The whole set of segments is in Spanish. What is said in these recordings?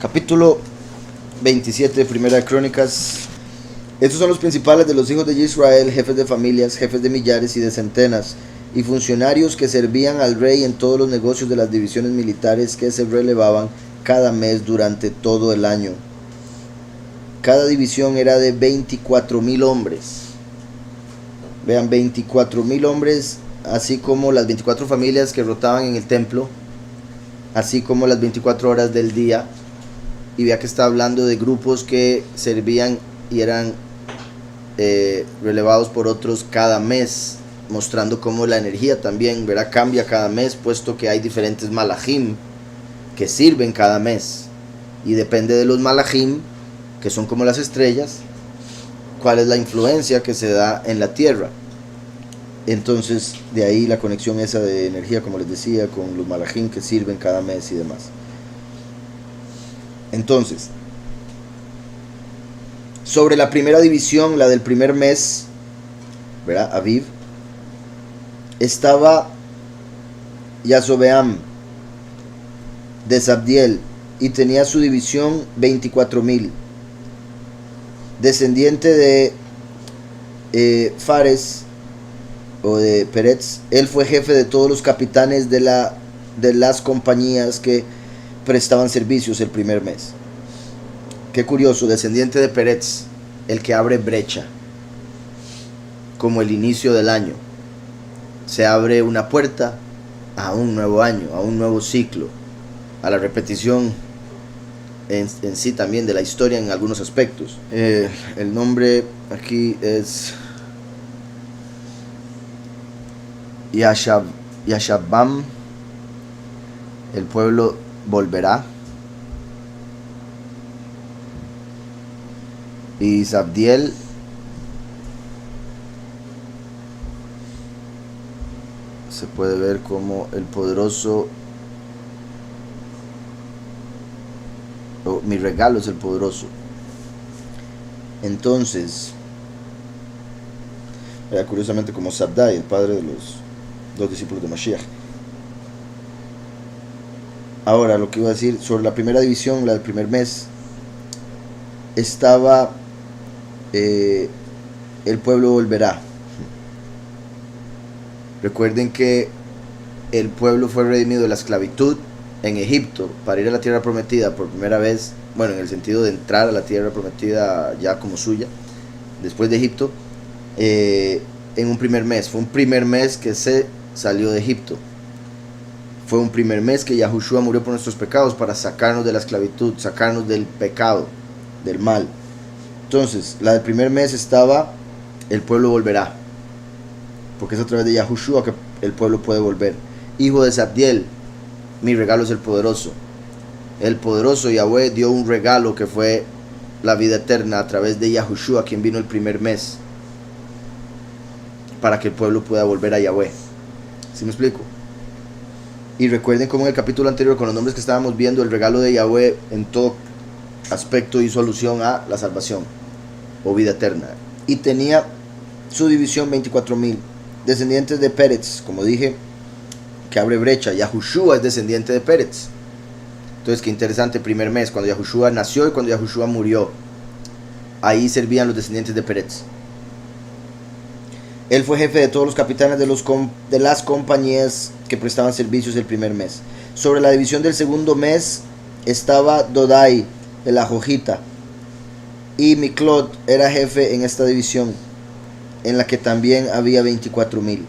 Capítulo 27 de Primera de Crónicas. Estos son los principales de los hijos de Israel, jefes de familias, jefes de millares y de centenas, y funcionarios que servían al rey en todos los negocios de las divisiones militares que se relevaban cada mes durante todo el año. Cada división era de 24,000 hombres. Vean, 24,000 hombres, así como las 24 familias que rotaban en el templo, así como las 24 horas del día. Y vea que está hablando de grupos que servían y eran relevados por otros cada mes, mostrando cómo la energía también, verá, cambia cada mes, puesto que hay diferentes malachim que sirven cada mes, y depende de los malachim, que son como las estrellas, cuál es la influencia que se da en la tierra. Entonces de ahí la conexión esa de energía, como les decía, con los malachim que sirven cada mes y demás. Entonces, sobre la primera división, la del primer mes, ¿verdad? Aviv, estaba Yasobeam de Zabdiel, y tenía su división 24,000. Descendiente de Fares o de Peretz, él fue jefe de todos los capitanes de las compañías que prestaban servicios el primer mes. Qué curioso, descendiente de Peretz, el que abre brecha, como el inicio del año. Se abre una puerta a un nuevo año, a un nuevo ciclo, a la repetición en sí también de la historia en algunos aspectos. El nombre aquí es Yashabam, el pueblo volverá. Y Zabdiel se puede ver como el poderoso, mi regalo es el poderoso. Entonces, curiosamente como Sabdai, el padre de los dos discípulos de Mashiach. Ahora, lo que iba a decir sobre la primera división, la del primer mes, estaba el pueblo volverá. Recuerden que el pueblo fue redimido de la esclavitud en Egipto para ir a la tierra prometida por primera vez, bueno, en el sentido de entrar a la tierra prometida ya como suya, después de Egipto, en un primer mes. Fue un primer mes que se salió de Egipto. Fue un primer mes que Yahushua murió por nuestros pecados para sacarnos de la esclavitud, sacarnos del pecado, del mal. Entonces, la del primer mes estaba el pueblo volverá, porque es a través de Yahushua que el pueblo puede volver. Hijo de Zabdiel, mi regalo es el poderoso. El poderoso Yahweh dio un regalo que fue la vida eterna a través de Yahushua, quien vino el primer mes, para que el pueblo pueda volver a Yahweh. ¿Sí me explico? Y recuerden cómo en el capítulo anterior, con los nombres que estábamos viendo, el regalo de Yahweh en todo aspecto hizo alusión a la salvación o vida eterna. Y tenía su división 24,000. Descendientes de Peretz, como dije, que abre brecha. Yahushua es descendiente de Peretz. Entonces, qué interesante, primer mes, cuando Yahushua nació y cuando Yahushua murió, ahí servían los descendientes de Peretz. Él fue jefe de todos los capitanes de las compañías que prestaban servicios el primer mes. Sobre la división del segundo mes estaba Dodai, el Ajojita, y Miklot era jefe en esta división, en la que también había 24,000.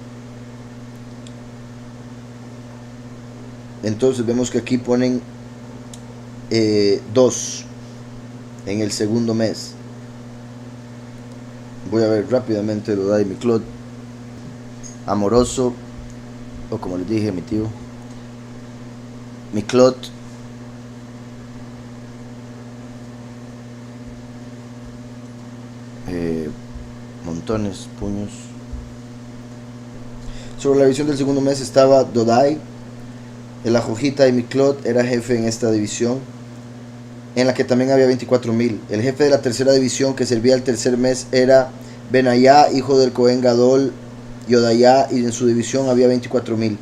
Entonces vemos que aquí ponen 2 en el segundo mes. Voy a ver rápidamente Dodai y Miklot. Amoroso, o como les dije, mi tío. Miklot, montones, puños. Sobre la división del segundo mes estaba Dodai, el Ajojita, y Miklot era jefe en esta división, en la que también había 24,000. El jefe de la tercera división que servía el tercer mes era Benayá, hijo del Cohen Gadol Yodayá, y en su división había 24,000.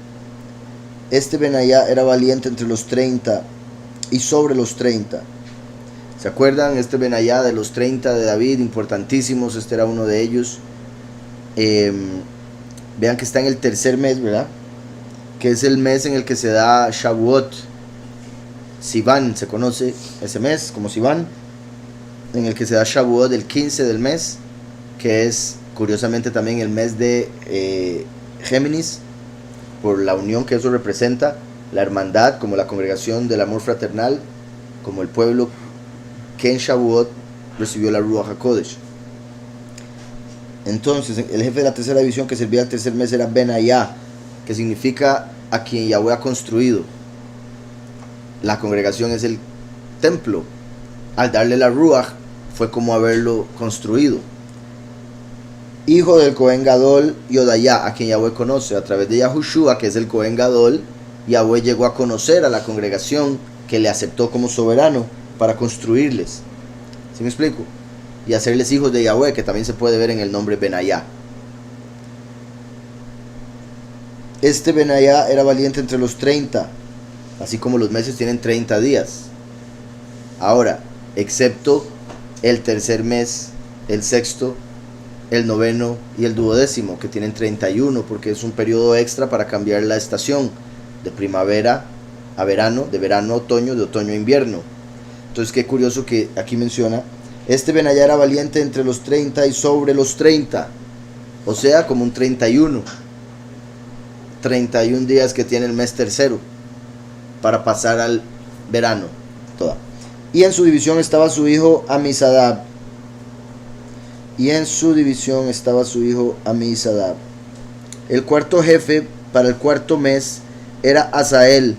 Este Benayá era valiente entre los 30 y sobre los 30. ¿Se acuerdan? Este Benayá de los 30 de David, importantísimos, este era uno de ellos. Vean que está en el tercer mes, ¿verdad? Que es el mes en el que se da Shavuot. Sivan se conoce ese mes como Sivan, en el que se da Shavuot el 15 del mes, que es curiosamente también el mes de Géminis, por la unión que eso representa, la hermandad como la congregación del amor fraternal, como el pueblo que en Shavuot recibió la Ruach HaKodesh. Entonces el jefe de la tercera división que servía al tercer mes era Benayá, que significa a quien Yahweh ha construido. La congregación es el templo. Al darle la Ruach fue como haberlo construido. Hijo del Cohen Gadol Yodayá, a quien Yahweh conoce. A través de Yahushua, que es el Cohen Gadol, Yahweh llegó a conocer a la congregación que le aceptó como soberano para construirles. ¿Sí me explico? Y hacerles hijos de Yahweh, que también se puede ver en el nombre Benayá. Este Benayá era valiente entre los 30, así como los meses tienen 30 días. Ahora, excepto el tercer mes, el sexto, el noveno y el duodécimo, que tienen 31, porque es un periodo extra para cambiar la estación de primavera a verano, de verano a otoño, de otoño a invierno. Entonces, qué curioso que aquí menciona, este Benayá era valiente entre los 30 y sobre los 30, o sea, como un 31 días que tiene el mes tercero para pasar al verano. Toda. Y en su división estaba su hijo Amisadab. El cuarto jefe para el cuarto mes era Asael,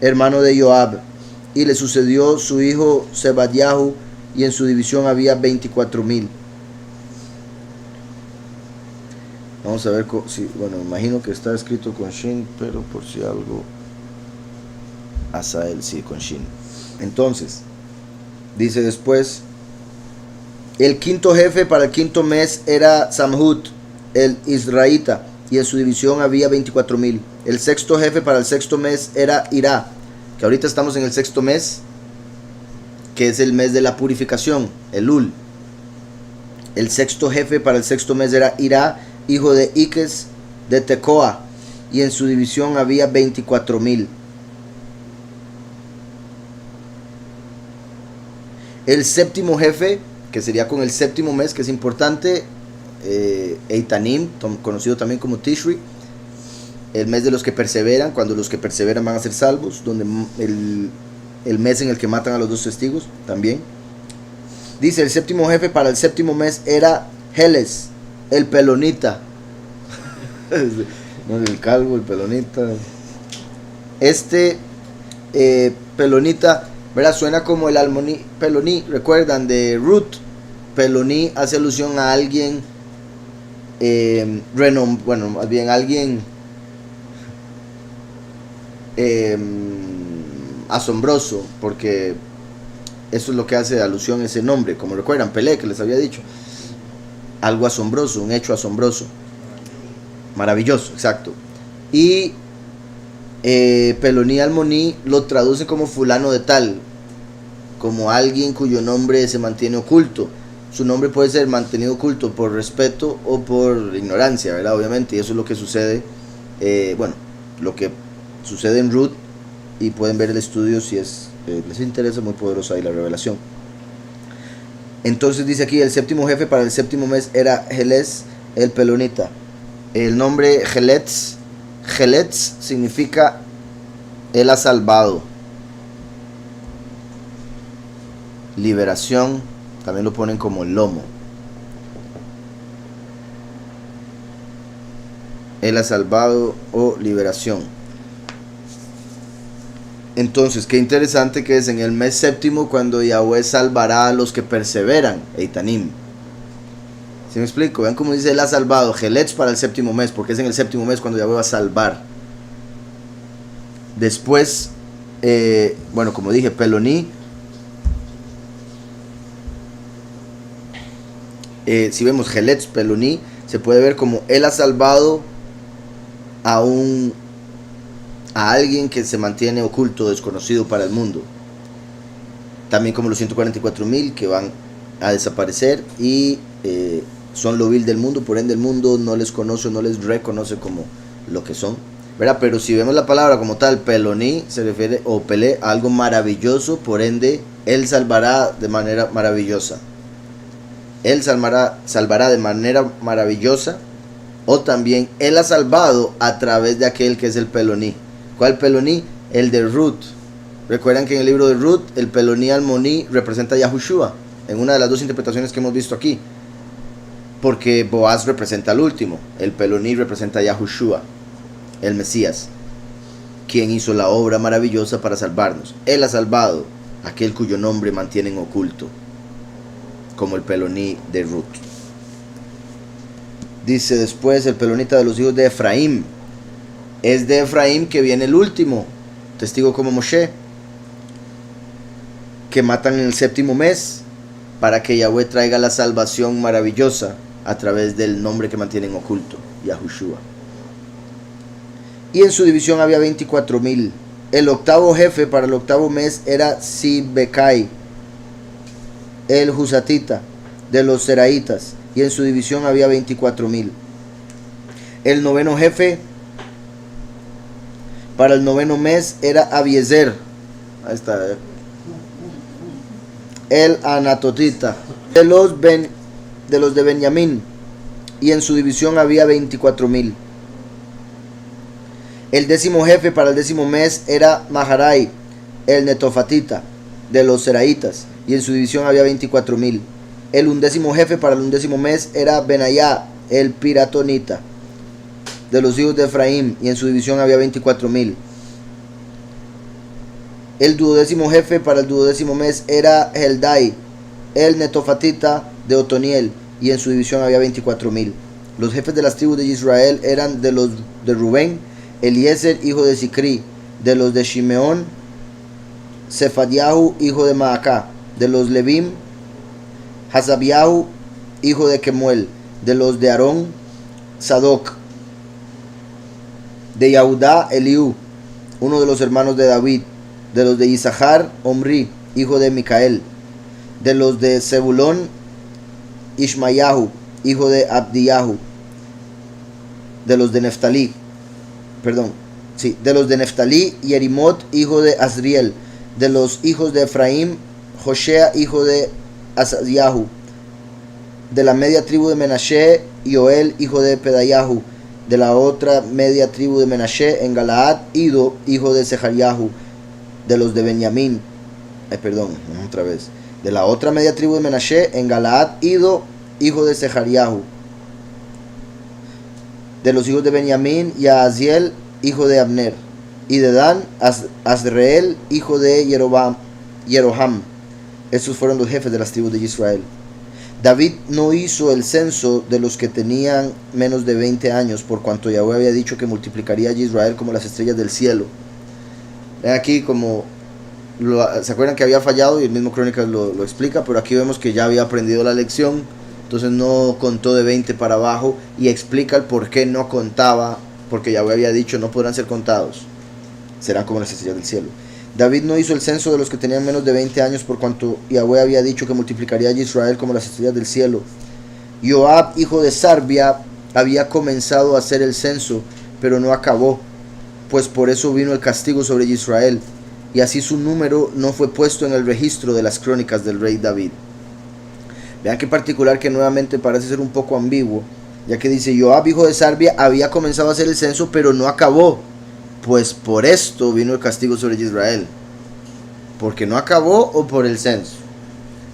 hermano de Joab, y le sucedió su hijo Zebadyahu, y en su división había 24,000. Vamos a ver si, bueno, imagino que está escrito con Shin, pero por si algo, Asael, sí, con Shin. Entonces, dice después, el quinto jefe para el quinto mes era Samhut, el israelita, y en su división había 24,000. El sexto jefe para el sexto mes era Irá, que ahorita estamos en el sexto mes, que es el mes de la purificación, Elul. El sexto jefe para el sexto mes era Irá, hijo de Iques de Tecoa, y en su división había 24,000. El séptimo jefe, que sería con el séptimo mes, que es importante, Eitanim, conocido también como Tishri, el mes de los que perseveran, cuando los que perseveran van a ser salvos, donde el mes en el que matan a los 2 testigos también. Dice, el séptimo jefe para el séptimo mes era Heles, el pelonita. No, el calvo, el pelonita. Este pelonita, ¿verdad? Suena como el almoní, peloní, ¿recuerdan? De Ruth. Peloní hace alusión a alguien, bueno, más bien alguien asombroso, porque eso es lo que hace alusión a ese nombre, como recuerdan, Pelé, que les había dicho, algo asombroso, un hecho asombroso, maravilloso, exacto. Y Peloní Almoní lo traduce como fulano de tal, como alguien cuyo nombre se mantiene oculto. Su nombre puede ser mantenido oculto por respeto o por ignorancia, ¿verdad? Obviamente, y eso es lo que sucede, bueno, lo que sucede en Ruth, y pueden ver el estudio si les interesa, muy poderosa ahí la revelación. Entonces dice aquí, el séptimo jefe para el séptimo mes era Heles, el pelonita. El nombre Heletz significa él ha salvado, liberación, también lo ponen como lomo. Él ha salvado o liberación. Entonces, qué interesante que es en el mes séptimo cuando Yahweh salvará a los que perseveran, Eitanim. ¿Sí me explico? Vean cómo dice él ha salvado, Heletz para el séptimo mes, porque es en el séptimo mes cuando Yahweh va a salvar. Después, bueno, como dije, Peloní. Si vemos Heletz, Peloní, se puede ver como él ha salvado a alguien que se mantiene oculto, desconocido para el mundo. también como los 144.000 que van a desaparecer y son lo vil del mundo, por ende el mundo no les conoce, no les reconoce como lo que son, ¿verdad? Pero si vemos la palabra como tal, Peloní se refiere, o Pelé, a algo maravilloso, por ende él salvará de manera maravillosa. Él salvará de manera maravillosa, o también él ha salvado a través de aquel que es el Peloní. ¿Cuál Peloní? El de Ruth. Recuerdan que en el libro de Ruth el Peloní Almoní representa a Yahushua, en una de las dos interpretaciones que hemos visto aquí, porque Boaz representa al último, el Peloní representa a Yahushua, el Mesías, quien hizo la obra maravillosa para salvarnos. Él ha salvado a aquel cuyo nombre mantienen oculto, como el Peloní de Ruth. Dice después el Pelonita de los hijos de Efraín. Es de Efraín que viene el último, testigo como Moshe, que matan en el 7º mes, para que Yahweh traiga la salvación maravillosa a través del nombre que mantienen oculto, Yahushua. Y en su división había 24.000. El octavo jefe para el octavo mes era Sibekai, el Husatita, de los Seraitas, y en su división había 24.000. El noveno jefe para el noveno mes era Abiezer, ahí está, el Anatotita, de los de Benjamín, y en su división había 24.000. El décimo jefe para el décimo mes era Maharai, el Netofatita, de los Seraitas, y en su división había 24.000. El undécimo jefe para el undécimo mes era Benayá, el Piratonita, de los hijos de Efraín, y en su división había 24.000. El duodécimo jefe para el duodécimo mes era Heldai, el Netofatita, de Otoniel, y en su división había 24.000. Los jefes de las tribus de Israel eran de los de Rubén, Eliezer, hijo de Sicri; de los de Shimeón, Sefadiahu, hijo de Maacá; de los Levim, Hasabiahu, hijo de Kemuel; de los de Aarón, Sadoc; de Yahudá, Eliú, uno de los hermanos de David; de los de Isahar, Omri, hijo de Micael; de los de Zebulón, Ishmayahu, hijo de Abdiyahu; de los de Neftalí, de los de Neftalí, Yerimot, hijo de Azriel; de los hijos de Efraín, Joshea, hijo de Asadiahu; de la media tribu de Menashe, Yoel, hijo de Pedayahu; de la otra media tribu de Menashe en Galaad, Ido, hijo de Sehariahu; de los de Benjamín, de la otra media tribu de Menashe en Galaad, Ido, hijo de Sehariahu; de los hijos de Benjamín, Yaaziel, hijo de Abner; y de Dan, Azreel, hijo de Jeroham. Estos fueron los jefes de las tribus de Israel. David no hizo el censo de los que tenían menos de 20 años, por cuanto Yahweh había dicho que multiplicaría a Israel como las estrellas del cielo. Ven aquí como se acuerdan que había fallado, y el mismo Crónicas lo explica, pero aquí vemos que ya había aprendido la lección, entonces no contó de 20 para abajo, y explica el por qué no contaba, porque Yahweh había dicho no podrán ser contados, serán como las estrellas del cielo. David no hizo el censo de los que tenían menos de 20 años, por cuanto Yahweh había dicho que multiplicaría a Israel como las estrellas del cielo. Joab, hijo de Sarbia, había comenzado a hacer el censo, pero no acabó, pues por eso vino el castigo sobre Israel, y así su número no fue puesto en el registro de las crónicas del rey David. Vean qué particular, que nuevamente parece ser un poco ambiguo, ya que dice Joab, hijo de Sarbia, había comenzado a hacer el censo, pero no acabó, pues por esto vino el castigo sobre Israel. ¿Porque no acabó o por el censo?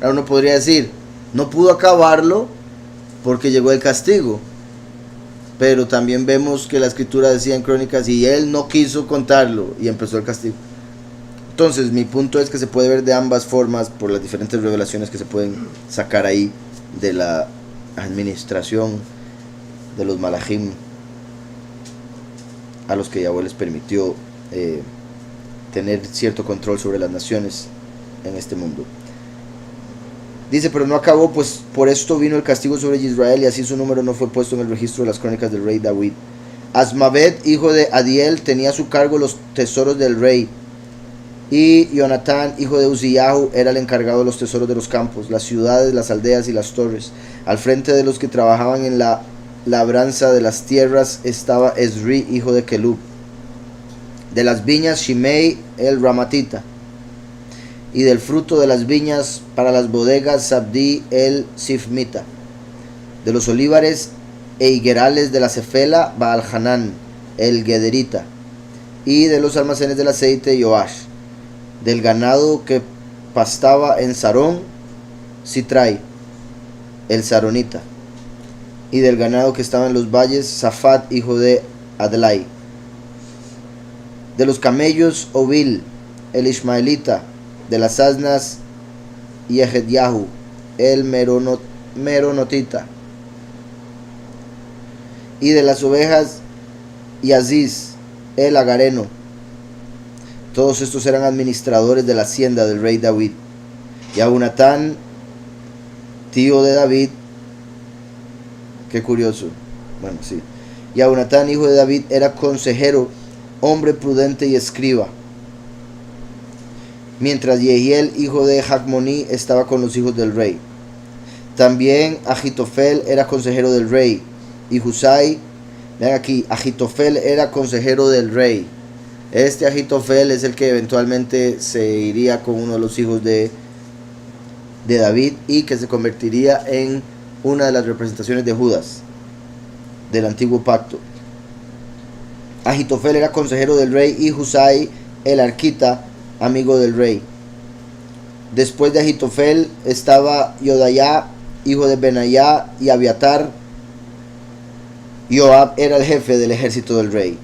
Ahora uno podría decir, no pudo acabarlo porque llegó el castigo, pero también vemos que la escritura decía en Crónicas, y él no quiso contarlo y empezó el castigo. Entonces mi punto es que se puede ver de ambas formas por las diferentes revelaciones que se pueden sacar ahí de la administración de los malachim a los que Yahweh les permitió tener cierto control sobre las naciones en este mundo. Dice, pero no acabó, pues por esto vino el castigo sobre Israel, y así su número no fue puesto en el registro de las crónicas del rey David. Asmavet, hijo de Adiel, tenía a su cargo los tesoros del rey, Y Jonatán, hijo de Uziyahu, era el encargado de los tesoros de los campos, las ciudades, las aldeas y las torres. Al frente de los que trabajaban en la labranza de las tierras estaba Esri, hijo de Kelub. De las viñas, Shimei el Ramatita. Y del fruto de las viñas para las bodegas, Sabdi el Sifmita. De los olivares e higuerales de la Cefela, Baal-Hanán el Gederita. Y de los almacenes del aceite, Joash. Del ganado que pastaba en Sarón, Sitrai el Saronita. Y del ganado que estaba en los valles, Safat, hijo de Adlai. De los camellos, Ovil el Ismaelita. De las asnas, Yehedyahu el Meronotita. Y de las ovejas, Yaziz el Agareno. Todos estos eran administradores de la hacienda del rey David. Y Abunatán, tío de David, qué curioso, bueno, sí. Y Abunatán, hijo de David, era consejero, hombre prudente y escriba. Mientras Yehiel, hijo de Jacmoní, estaba con los hijos del rey. También Agitofel era consejero del rey. Y Husai, vean aquí, Agitofel era consejero del rey. Este Agitofel es el que eventualmente se iría con uno de los hijos de David y que se convertiría en una de las representaciones de Judas del antiguo pacto. Agitofel era consejero del rey y Husai el arquita, amigo del rey. Después de Agitofel estaba Yodayá, hijo de Benayá, y Abiatar. Joab era el jefe del ejército del rey.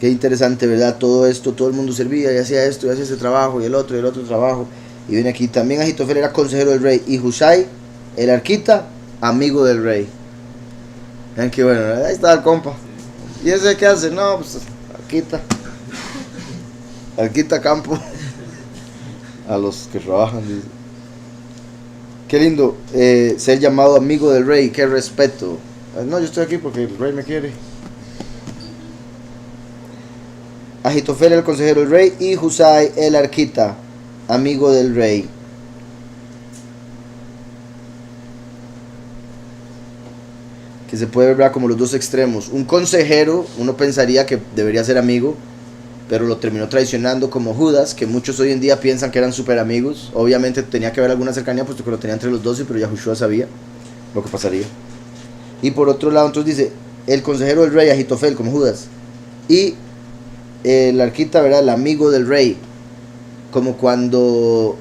Qué interesante, ¿verdad? Todo esto, todo el mundo servía y hacía esto y hacía ese trabajo y el otro trabajo. Y viene aquí, también Agitofel era consejero del rey y Husai, el arquita, amigo del rey. Vean que bueno, ahí está el compa. ¿Y ese qué hace? No, pues arquita campo a los que trabajan. Dice. Qué lindo ser llamado amigo del rey, qué respeto. No, yo estoy aquí porque el rey me quiere. Agitofel el consejero del rey y Husai el arquita, amigo del rey. Que se puede ver como los dos extremos. Un consejero, uno pensaría que debería ser amigo, pero lo terminó traicionando, como Judas, que muchos hoy en día piensan que eran súper amigos. Obviamente tenía que haber alguna cercanía, puesto que lo tenía entre los 12, pero Yahushua sabía lo que pasaría. Y por otro lado, entonces dice, el consejero del rey, Agitofel, como Judas, y el arquita, ¿verdad? El amigo del rey, como cuando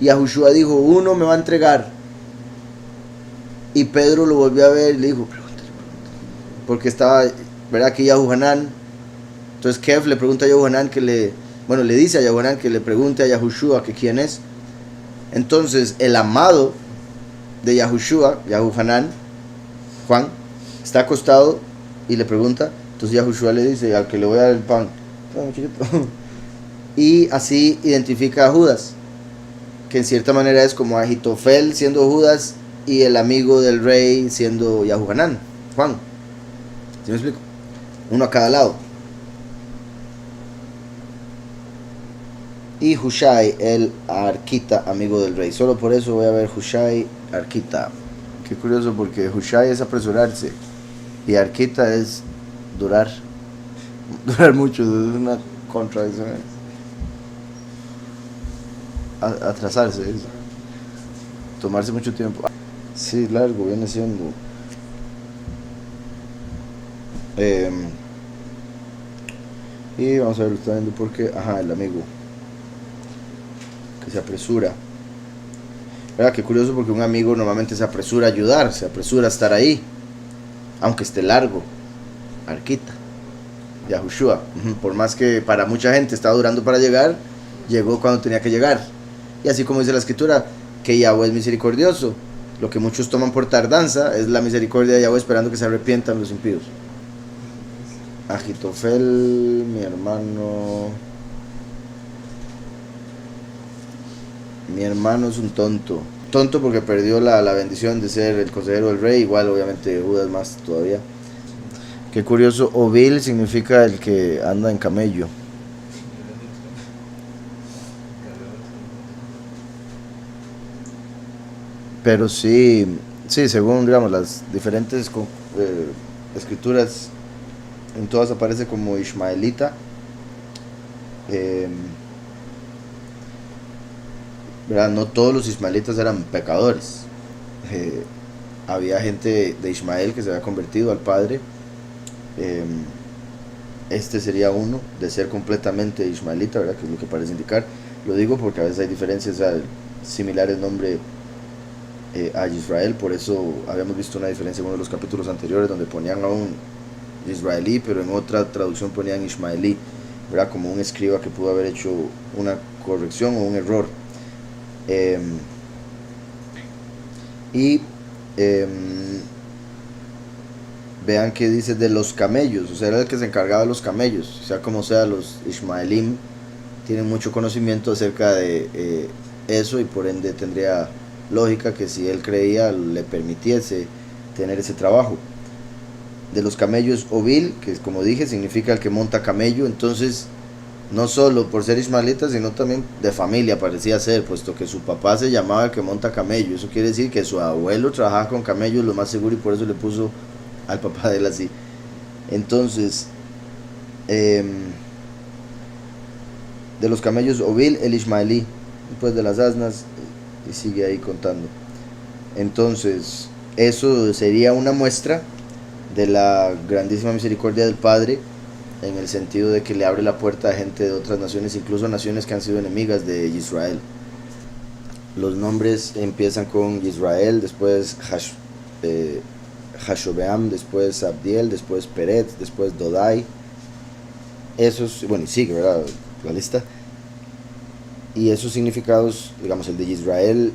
Yahushua dijo, uno me va a entregar, y Pedro lo volvió a ver y le dijo, pregúntale, porque estaba, ¿verdad? Aquí Yahuhanán. Entonces Kev le pregunta a Yahuhanán le dice a Yahuhanán que le pregunte a Yahushua que quién es. Entonces el amado de Yahushua, Yahuhanán, Juan, está acostado y le pregunta. Entonces Yahushua le dice, al que le voy a dar el pan. Y así identifica a Judas, que en cierta manera es como Agitofel siendo Judas y el amigo del rey siendo Yahuhanán, Juan. ¿Sí me explico? Uno a cada lado. Y Hushai el arquita, amigo del rey. Solo por eso voy a ver Hushai arquita. Qué curioso, porque Hushai es apresurarse y arquita es durar mucho, es una contradicción. Atrasarse, eso. Tomarse mucho tiempo. Sí, largo, viene siendo. Y vamos a ver, está viendo por qué. Ajá, el amigo que se apresura. ¿Verdad? Qué curioso, porque un amigo normalmente se apresura a ayudar, se apresura a estar ahí, aunque esté largo. Arquita, Yahushua, por más que para mucha gente estaba durando para llegar, llegó cuando tenía que llegar. Y así como dice la escritura, que Yahweh es misericordioso, lo que muchos toman por tardanza es la misericordia de Yahweh esperando que se arrepientan los impíos. Agitofel, mi hermano es un tonto porque perdió la bendición de ser el consejero del rey, igual obviamente Judas más todavía. Qué curioso, Ovil significa el que anda en camello. Pero sí, sí, según digamos las diferentes escrituras, en todas aparece como ismaelita. eh, ¿Verdad? No todos los ismaelitas eran pecadores. Eh, Había gente de Ismael que se había convertido al Padre. eh, este sería uno, de ser completamente ismaelita, ¿verdad? Que es lo que parece indicar. Lo digo porque a veces hay diferencias, similar el nombre a Israel, por eso habíamos visto una diferencia en uno de los capítulos anteriores donde ponían a un israelí, pero en otra traducción ponían ismaelí, ¿verdad? Como un escriba que pudo haber hecho una corrección o un error. Eh, y eh, Vean que dice de los camellos, o sea, era el que se encargaba de los camellos, o sea, como sea, los ismaelim tienen mucho conocimiento acerca de eso, y por ende tendría lógica que si él creía le permitiese tener ese trabajo. De los camellos, Ovil, que como dije significa el que monta camello. Entonces no solo por ser ismaelita, sino también de familia parecía ser, puesto que su papá se llamaba el que monta camello. Eso quiere decir que su abuelo trabajaba con camellos, lo más seguro, y por eso le puso al papá de él así. Entonces, eh, de los camellos, Ovil el ismaelí, después de las asnas, y sigue ahí contando. Entonces, eso sería una muestra de la grandísima misericordia del Padre, en el sentido de que le abre la puerta a gente de otras naciones, incluso naciones que han sido enemigas de Israel. Los nombres empiezan con Israel, después Hashobeam, después Abdiel, después Peret, después Dodai. Esos, bueno, y sigue, ¿verdad? La lista. Y esos significados, digamos, el de Israel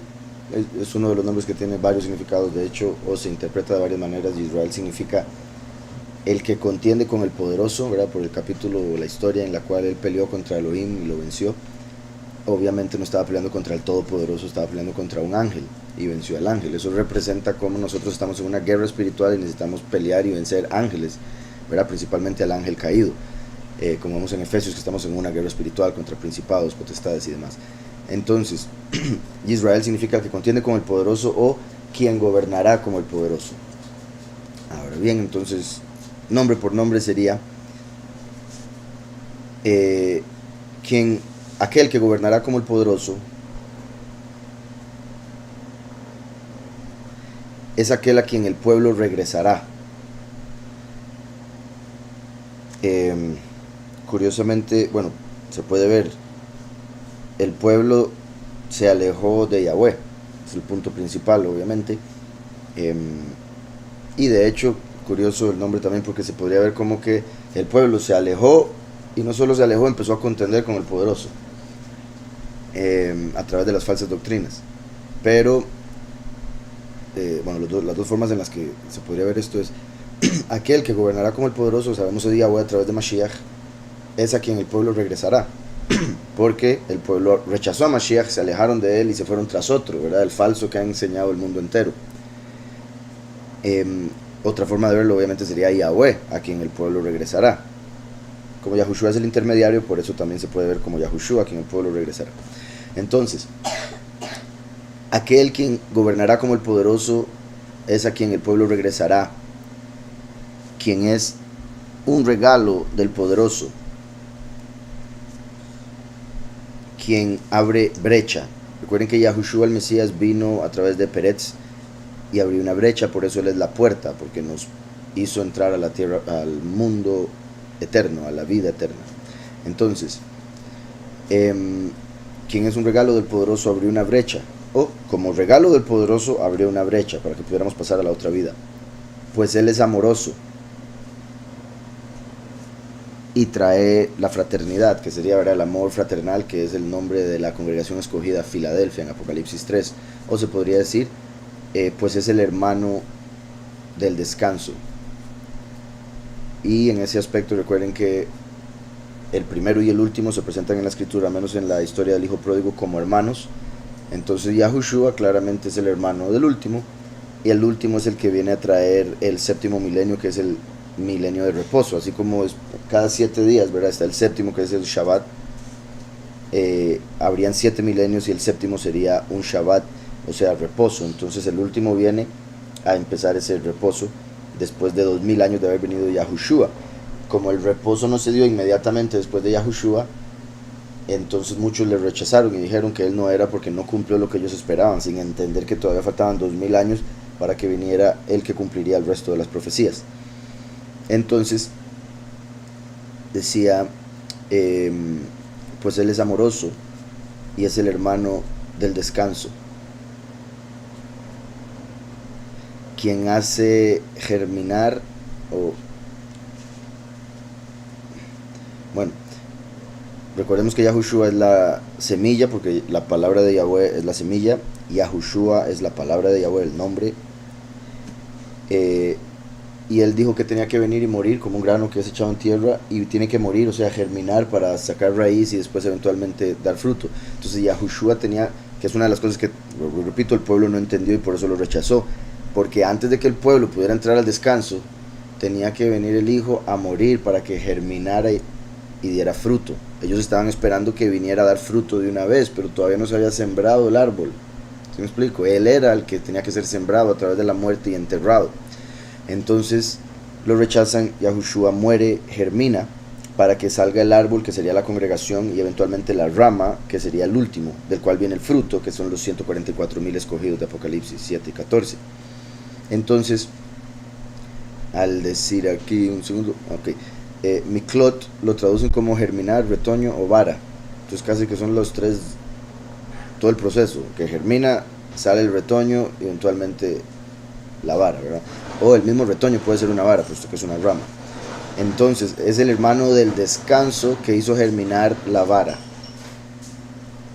es uno de los nombres que tiene varios significados, de hecho, o se interpreta de varias maneras. Israel significa el que contiende con el poderoso, ¿verdad? Por el capítulo, la historia en la cual él peleó contra Elohim y lo venció. Obviamente no estaba peleando contra el todopoderoso, estaba peleando contra un ángel y venció al ángel. Eso representa cómo nosotros estamos en una guerra espiritual y necesitamos pelear y vencer ángeles, ¿verdad? Principalmente al ángel caído. Como vemos en Efesios, que estamos en una guerra espiritual contra principados, potestades y demás. Entonces, Israel significa el que contiende con el poderoso, o quien gobernará como el poderoso. Ahora bien, entonces, nombre por nombre sería aquel que gobernará como el poderoso es aquel a quien el pueblo regresará. Curiosamente, bueno, se puede ver, el pueblo se alejó de Yahweh, es el punto principal, obviamente. Y de hecho, curioso el nombre también, porque se podría ver como que el pueblo se alejó, y no solo se alejó, empezó a contender con el poderoso a través de las falsas doctrinas. Pero bueno, las dos formas en las que se podría ver esto es aquel que gobernará como el poderoso, sabemos hoy día a través de Mashiach, es a quien el pueblo regresará, porque el pueblo rechazó a Mashiach, se alejaron de él y se fueron tras otro, ¿verdad? El falso que ha enseñado el mundo entero. Otra forma de verlo obviamente sería Yahweh, a quien el pueblo regresará. Como Yahushua es el intermediario, por eso también se puede ver como Yahushua, a quien el pueblo regresará. Entonces, aquel quien gobernará como el poderoso es a quien el pueblo regresará, quien es un regalo del poderoso, quien abre brecha. Recuerden que Yahushua el Mesías vino a través de Peretz y abrió una brecha, por eso él es la puerta, porque nos hizo entrar a la tierra, al mundo eterno, a la vida eterna. Entonces, quien es un regalo del poderoso abrió una brecha, o como regalo del poderoso abrió una brecha para que pudiéramos pasar a la otra vida, pues él es amoroso y trae la fraternidad, que sería, ¿verdad?, el amor fraternal, que es el nombre de la congregación escogida, Filadelfia, en Apocalipsis 3, o se podría decir, pues es el hermano del descanso. Y en ese aspecto recuerden que el primero y el último se presentan en la escritura, al menos en la historia del hijo pródigo, como hermanos. Entonces Yahushua claramente es el hermano del último, y el último es el que viene a traer el séptimo milenio, que es milenio de reposo, así como es cada 7 días, ¿verdad? Está el séptimo que es el Shabbat. Habrían 7 milenios y el séptimo sería un Shabbat, o sea, reposo. Entonces el último viene a empezar ese reposo después de 2000 años de haber venido Yahushua. Como el reposo no se dio inmediatamente después de Yahushua, entonces muchos le rechazaron y dijeron que él no era porque no cumplió lo que ellos esperaban, sin entender que todavía faltaban 2000 años para que viniera el que cumpliría el resto de las profecías. Entonces decía, pues él es amoroso y es el hermano del descanso, quien hace germinar o bueno, recordemos que Yahushua es la semilla, porque la palabra de Yahweh es la semilla, Yahushua es la palabra de Yahweh, el nombre, y él dijo que tenía que venir y morir como un grano que es echado en tierra y tiene que morir, o sea, germinar para sacar raíz y después eventualmente dar fruto. Entonces Yahushua tenía, que es una de las cosas que, repito, el pueblo no entendió y por eso lo rechazó, porque antes de que el pueblo pudiera entrar al descanso, tenía que venir el Hijo a morir para que germinara y diera fruto. Ellos estaban esperando que viniera a dar fruto de una vez, pero todavía no se había sembrado el árbol. ¿Sí me explico? Él era el que tenía que ser sembrado a través de la muerte y enterrado. Entonces lo rechazan, Yahushua muere, germina, para que salga el árbol, que sería la congregación, y eventualmente la rama, que sería el último, del cual viene el fruto, que son los 144,000 escogidos de Apocalipsis 7 y 14. Entonces, al decir aquí, un segundo, ok, Miklot lo traducen como germinar, retoño o vara. Entonces casi que son los tres, todo el proceso, que germina, sale el retoño y eventualmente la vara, ¿verdad? O el mismo retoño puede ser una vara, puesto que es una rama. Entonces es el hermano del descanso que hizo germinar la vara.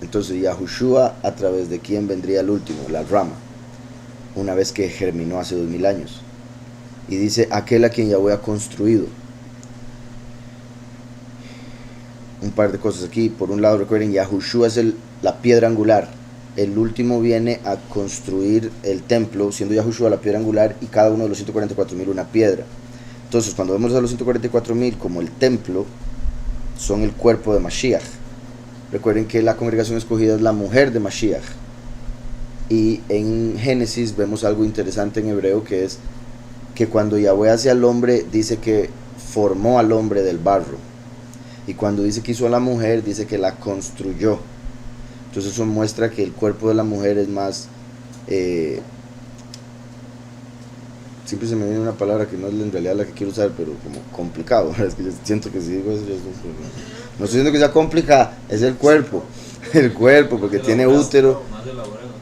Entonces Yahushua, a través de quien vendría el último, la rama, una vez que germinó hace 2000 años. Y dice, aquel a quien Yahweh ha construido. Un par de cosas aquí. Por un lado, recuerden, Yahushua es la piedra angular. El último viene a construir el templo, siendo Yahushua la piedra angular y cada uno de los 144,000 una piedra. Entonces, cuando vemos a los 144,000 como el templo, son el cuerpo de Mashiach. Recuerden que la congregación escogida es la mujer de Mashiach. Y en Génesis vemos algo interesante en hebreo, que es que cuando Yahweh hace al hombre, dice que formó al hombre del barro. Y cuando dice que hizo a la mujer, dice que la construyó. Entonces eso muestra que el cuerpo de la mujer es más... siempre se me viene una palabra que no es en realidad la que quiero usar, pero como complicado. Es que yo siento que si digo eso, no estoy diciendo que sea complicada, es el cuerpo. El cuerpo, porque tiene útero. Más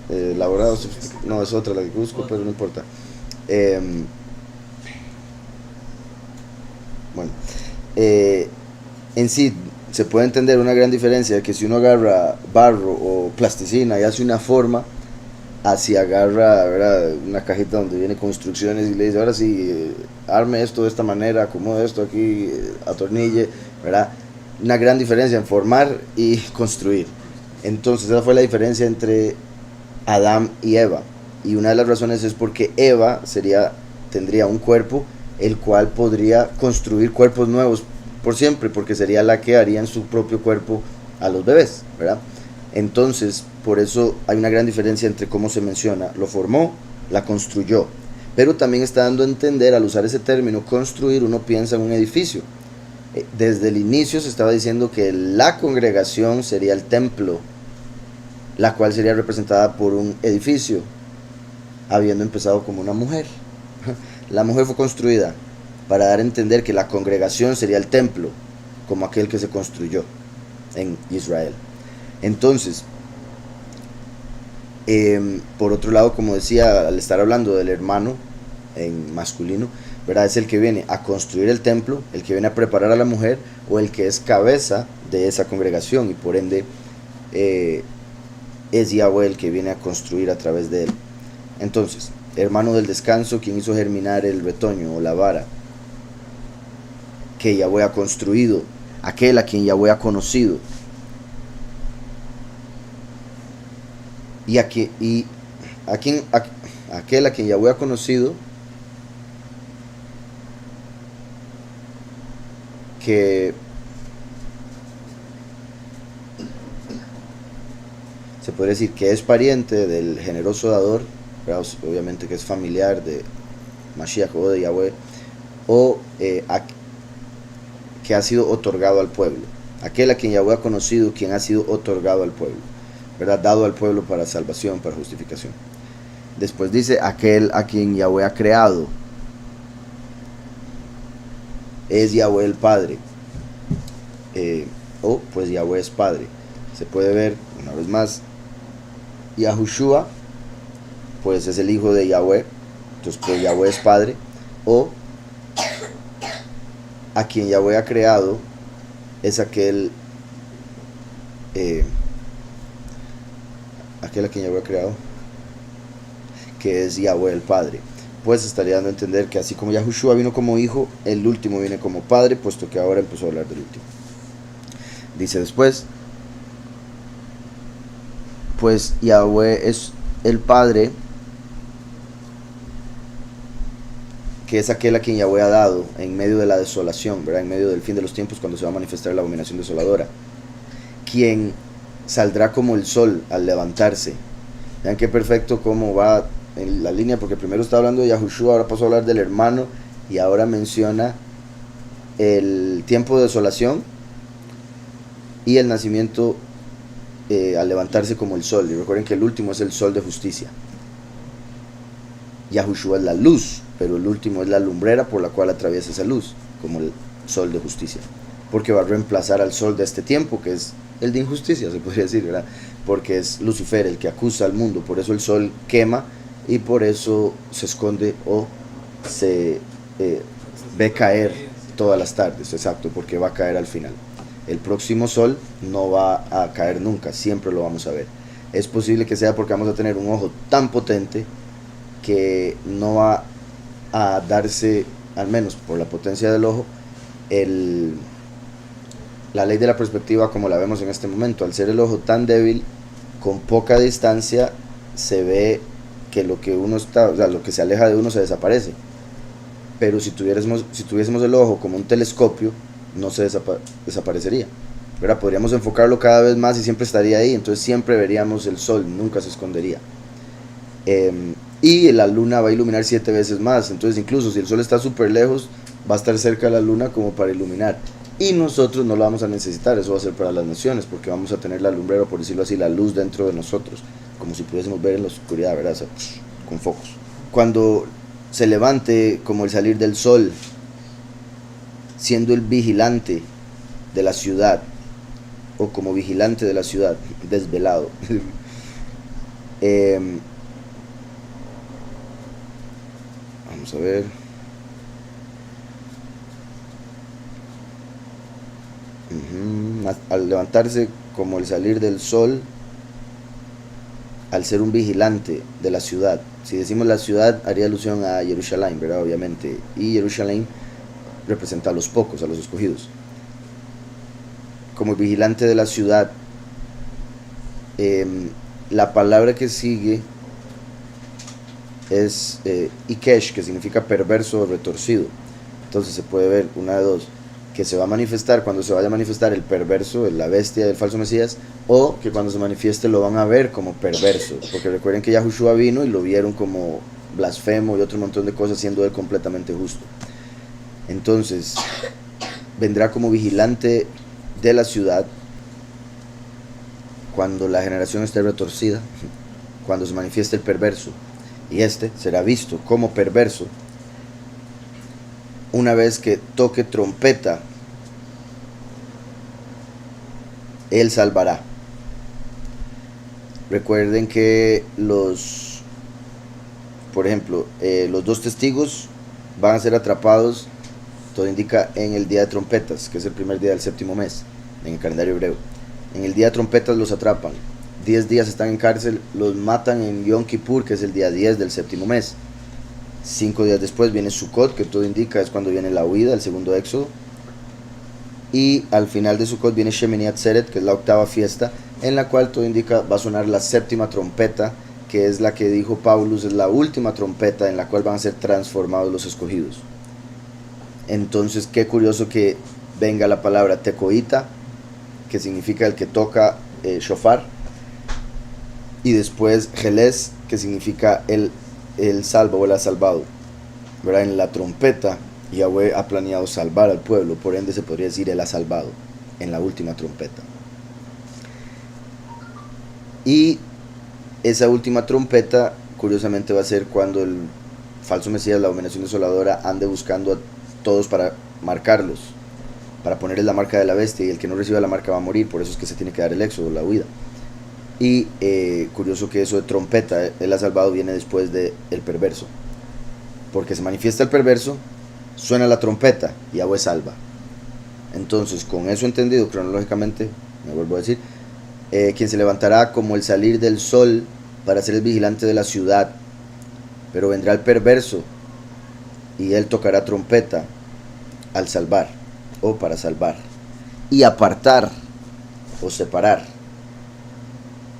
elaborado. No, es otra la que busco, pero no importa. Bueno, en sí se puede entender una gran diferencia, que si uno agarra barro o plasticina y hace una forma, así agarra, ¿verdad?, una cajita donde viene con instrucciones y le dice, ahora sí, arme esto de esta manera, acomode esto aquí, atornille, ¿verdad? Una gran diferencia en formar y construir. Entonces esa fue la diferencia entre Adán y Eva, y una de las razones es porque Eva tendría un cuerpo el cual podría construir cuerpos nuevos por siempre, porque sería la que haría en su propio cuerpo a los bebés, ¿verdad? Entonces, por eso hay una gran diferencia entre cómo se menciona, lo formó, la construyó, pero también está dando a entender, al usar ese término construir, uno piensa en un edificio. Desde el inicio se estaba diciendo que la congregación sería el templo, la cual sería representada por un edificio, habiendo empezado como una mujer. La mujer fue construida para dar a entender que la congregación sería el templo, como aquel que se construyó en Israel. Entonces, por otro lado, como decía, al estar hablando del hermano en masculino, ¿verdad?, es el que viene a construir el templo, el que viene a preparar a la mujer, o el que es cabeza de esa congregación, y por ende es Yahweh el que viene a construir a través de él. Entonces, hermano del descanso, quien hizo germinar el retoño o la vara que Yahweh ha construido, aquel a quien Yahweh ha conocido, y aquel a quien Yahweh ha conocido, que se podría decir que es pariente del generoso dador, ¿verdad? Obviamente que es familiar de Mashiach o de Yahweh, o que ha sido otorgado al pueblo, aquel a quien Yahweh ha conocido, quien ha sido otorgado al pueblo, ¿verdad? Dado al pueblo para salvación, para justificación. Después dice aquel a quien Yahweh ha creado, es Yahweh el Padre, o pues Yahweh es Padre. Se puede ver una vez más, Yahushua pues es el hijo de Yahweh, entonces pues Yahweh es Padre, o a quien Yahweh ha creado es aquel a quien Yahweh ha creado, que es Yahweh el Padre. Pues estaría dando a entender que así como Yahushua vino como hijo, el último viene como padre, puesto que ahora empezó a hablar del último. Dice después, pues Yahweh es el Padre, que es aquel a quien Yahweh ha dado en medio de la desolación, ¿verdad? En medio del fin de los tiempos, cuando se va a manifestar la abominación desoladora, quien saldrá como el sol al levantarse. Vean qué perfecto cómo va en la línea, porque primero está hablando de Yahushua, ahora pasó a hablar del hermano, y ahora menciona el tiempo de desolación y el nacimiento al levantarse como el sol. Y recuerden que el último es el sol de justicia. Yahushua es la luz, pero el último es la lumbrera por la cual atraviesa esa luz, como el sol de justicia, porque va a reemplazar al sol de este tiempo, que es el de injusticia, se podría decir, ¿verdad? Porque es Lucifer el que acusa al mundo, por eso el sol quema y por eso se esconde o se ve caer todas las tardes, exacto, porque va a caer al final. El próximo sol no va a caer nunca, siempre lo vamos a ver. Es posible que sea porque vamos a tener un ojo tan potente que no va a darse, al menos por la potencia del ojo, la ley de la perspectiva como la vemos en este momento. Al ser el ojo tan débil, con poca distancia se ve que lo que uno está, o sea, lo que se aleja de uno se desaparece. Pero si tuviésemos el ojo como un telescopio, no se desaparecería, ¿verdad? Podríamos enfocarlo cada vez más y siempre estaría ahí, entonces siempre veríamos el sol, nunca se escondería. Y la luna va a iluminar 7 veces más, entonces incluso si el sol está súper lejos, va a estar cerca de la luna como para iluminar. Y nosotros no lo vamos a necesitar, eso va a ser para las naciones, porque vamos a tener la lumbrera, por decirlo así, la luz dentro de nosotros, como si pudiésemos ver en la oscuridad, ¿verdad? O sea, con focos. Cuando se levante como el salir del sol, siendo el vigilante de la ciudad, o como vigilante de la ciudad, desvelado. Vamos a ver. Al levantarse como el salir del sol, al ser un vigilante de la ciudad. Si decimos la ciudad, haría alusión a Jerusalén, ¿verdad? Obviamente. Y Jerusalén representa a los pocos, a los escogidos. Como vigilante de la ciudad, la palabra que sigue es Ikesh, que significa perverso o retorcido. Entonces se puede ver una de dos, que se va a manifestar cuando se vaya a manifestar el perverso, la bestia del falso Mesías, o que cuando se manifieste lo van a ver como perverso, porque recuerden que Yahushua vino y lo vieron como blasfemo y otro montón de cosas, siendo él completamente justo. Entonces vendrá como vigilante de la ciudad cuando la generación esté retorcida, cuando se manifieste el perverso, y este será visto como perverso una vez que toque trompeta. Él salvará. Recuerden que por ejemplo, los 2 testigos van a ser atrapados, todo indica, en el día de trompetas, que es el primer día del 7º mes en el calendario hebreo. En el día de trompetas los atrapan, 10 días están en cárcel, los matan en Yom Kippur, que es el día 10 del 7º mes. 5 días después viene Sukkot, que todo indica es cuando viene la huida, el segundo éxodo. Y al final de Sukkot viene Shemini Atzeret, que es la 8ª fiesta, en la cual todo indica va a sonar la 7ª trompeta, que es la que dijo Paulus, es la última trompeta en la cual van a ser transformados los escogidos. Entonces, qué curioso que venga la palabra tecoita, que significa el que toca shofar, y después Geles, que significa el salva o el ha salvado, ¿verdad? En la trompeta Yahweh ha planeado salvar al pueblo, por ende se podría decir él ha salvado en la última trompeta. Y esa última trompeta curiosamente va a ser cuando el falso Mesías, la abominación desoladora, ande buscando a todos para marcarlos, para ponerles la marca de la bestia, y el que no reciba la marca va a morir. Por eso es que se tiene que dar el éxodo, la huida. Y curioso que eso de trompeta, él ha salvado, viene después de el perverso, porque se manifiesta el perverso, suena la trompeta y Yahweh salva. Entonces, con eso entendido cronológicamente, me vuelvo a decir, quien se levantará como el salir del sol para ser el vigilante de la ciudad, pero vendrá el perverso y él tocará trompeta al salvar, o para salvar, y apartar o separar,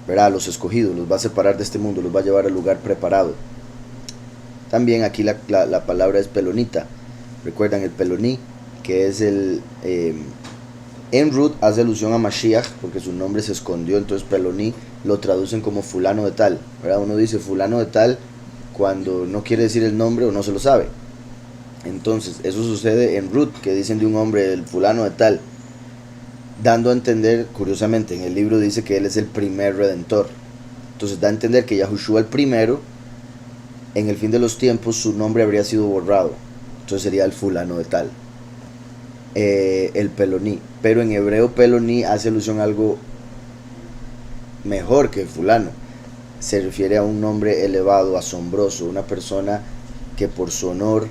verá, a los escogidos, los va a separar de este mundo, los va a llevar al lugar preparado. También aquí la palabra es pelonita. Recuerdan el peloní, que es el... en Ruth hace alusión a Mashiach, porque su nombre se escondió, entonces peloní lo traducen como fulano de tal, ¿verdad? Uno dice fulano de tal cuando no quiere decir el nombre o no se lo sabe. Entonces, eso sucede en Ruth, que dicen de un hombre, el fulano de tal, dando a entender, curiosamente, en el libro dice que él es el primer redentor. Entonces da a entender que Yahushua el primero, en el fin de los tiempos, su nombre habría sido borrado. Entonces sería el fulano de tal. El peloní. Pero en hebreo peloní hace alusión a algo mejor que fulano. Se refiere a un nombre elevado, asombroso, una persona que por su honor,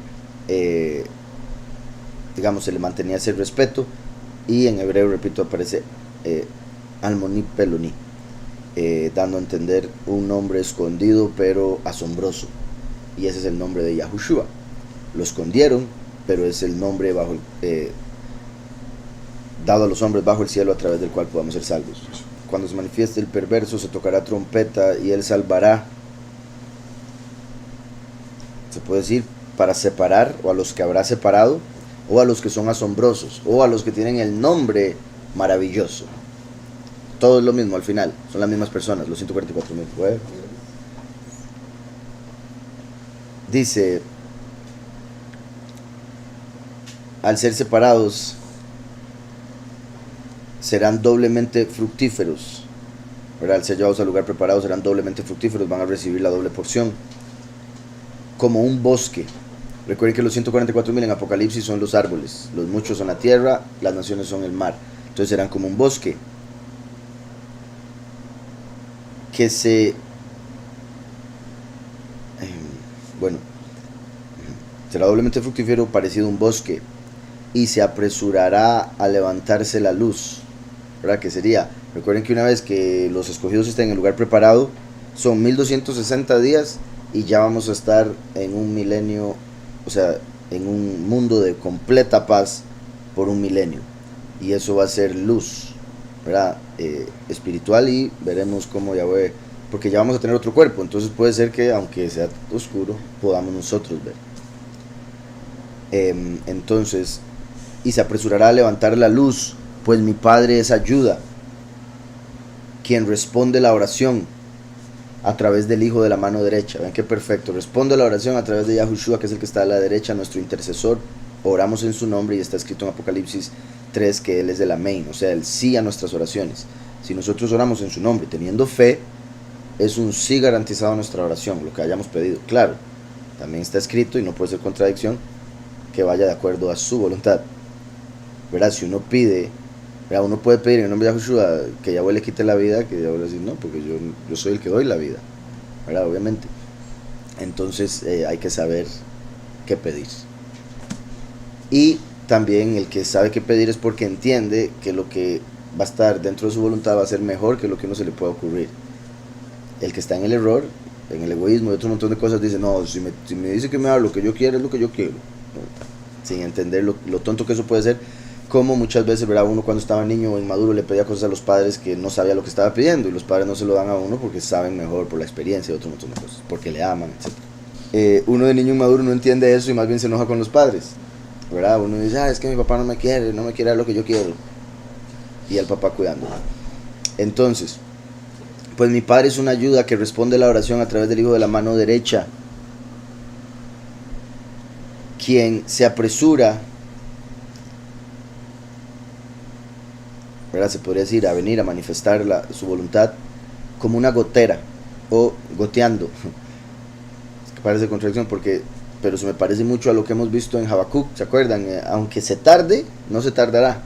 digamos, se le mantenía ese respeto. Y en hebreo, repito, aparece Almoní Peloní, dando a entender un nombre escondido pero asombroso. Y ese es el nombre de Yahushua. Lo escondieron, pero es el nombre bajo dado a los hombres bajo el cielo, a través del cual podamos ser salvos. Cuando se manifieste el perverso, se tocará trompeta y él salvará. Se puede decir para separar, o a los que habrá separado, o a los que son asombrosos, o a los que tienen el nombre maravilloso. Todo es lo mismo al final, son las mismas personas, los 144,000. Bueno. Dice, al ser separados, serán doblemente fructíferos, ¿verdad? Al ser llevados al lugar preparado, serán doblemente fructíferos, van a recibir la doble porción, como un bosque. Recuerden que los 144,000 en Apocalipsis son los árboles, los muchos son la tierra, las naciones son el mar. Entonces serán como un bosque que será doblemente fructífero, parecido a un bosque, y se apresurará a levantarse la luz, ¿verdad? Que sería, recuerden que una vez que los escogidos estén en el lugar preparado, son 1260 días y ya vamos a estar en un milenio, o sea, en un mundo de completa paz por un milenio, y eso va a ser luz, ¿verdad? Espiritual, y veremos cómo Yahweh, porque ya vamos a tener otro cuerpo, entonces puede ser que aunque sea oscuro podamos nosotros ver. Entonces, y se apresurará a levantar la luz, pues mi Padre es ayuda, quien responde la oración a través del Hijo de la mano derecha. Ven qué perfecto, responde la oración a través de Yahushua, que es el que está a la derecha, nuestro intercesor. Oramos en su nombre, y está escrito en Apocalipsis 3 que él es el amén, o sea, el sí a nuestras oraciones. Si nosotros oramos en su nombre teniendo fe, es un sí garantizado a nuestra oración, lo que hayamos pedido. Claro, también está escrito, y no puede ser contradicción, que vaya de acuerdo a su voluntad, ¿verdad? Si uno pide, ¿verdad? Uno puede pedir en el nombre de Yahushua que Yahweh le quite la vida, que Yahweh le dice no, porque yo soy el que doy la vida, ¿verdad? Obviamente. Entonces hay que saber qué pedir. Y también el que sabe qué pedir es porque entiende que lo que va a estar dentro de su voluntad va a ser mejor que lo que uno se le pueda ocurrir. El que está en el error, en el egoísmo y otro montón de cosas, dice, no, si me dice que me haga lo que yo quiero, es lo que yo quiero, sin entender lo tonto que eso puede ser. Como muchas veces, ¿verdad? Uno cuando estaba niño o inmaduro le pedía cosas a los padres que no sabía lo que estaba pidiendo, y los padres no se lo dan a uno porque saben mejor, por la experiencia y otro montón de cosas, porque le aman, etc. Uno de niño inmaduro no entiende eso y más bien se enoja con los padres. ¿verdad? Uno dice, es que mi papá no me quiere dar lo que yo quiero. Y el papá cuidando. Entonces, pues mi Padre es una ayuda que responde la oración a través del Hijo de la mano derecha, quien se apresura, ¿verdad? Se podría decir, a venir a manifestar su voluntad como una gotera o goteando. Es que parece contradicción pero se me parece mucho a lo que hemos visto en Habacuc, ¿se acuerdan? Aunque se tarde, no se tardará.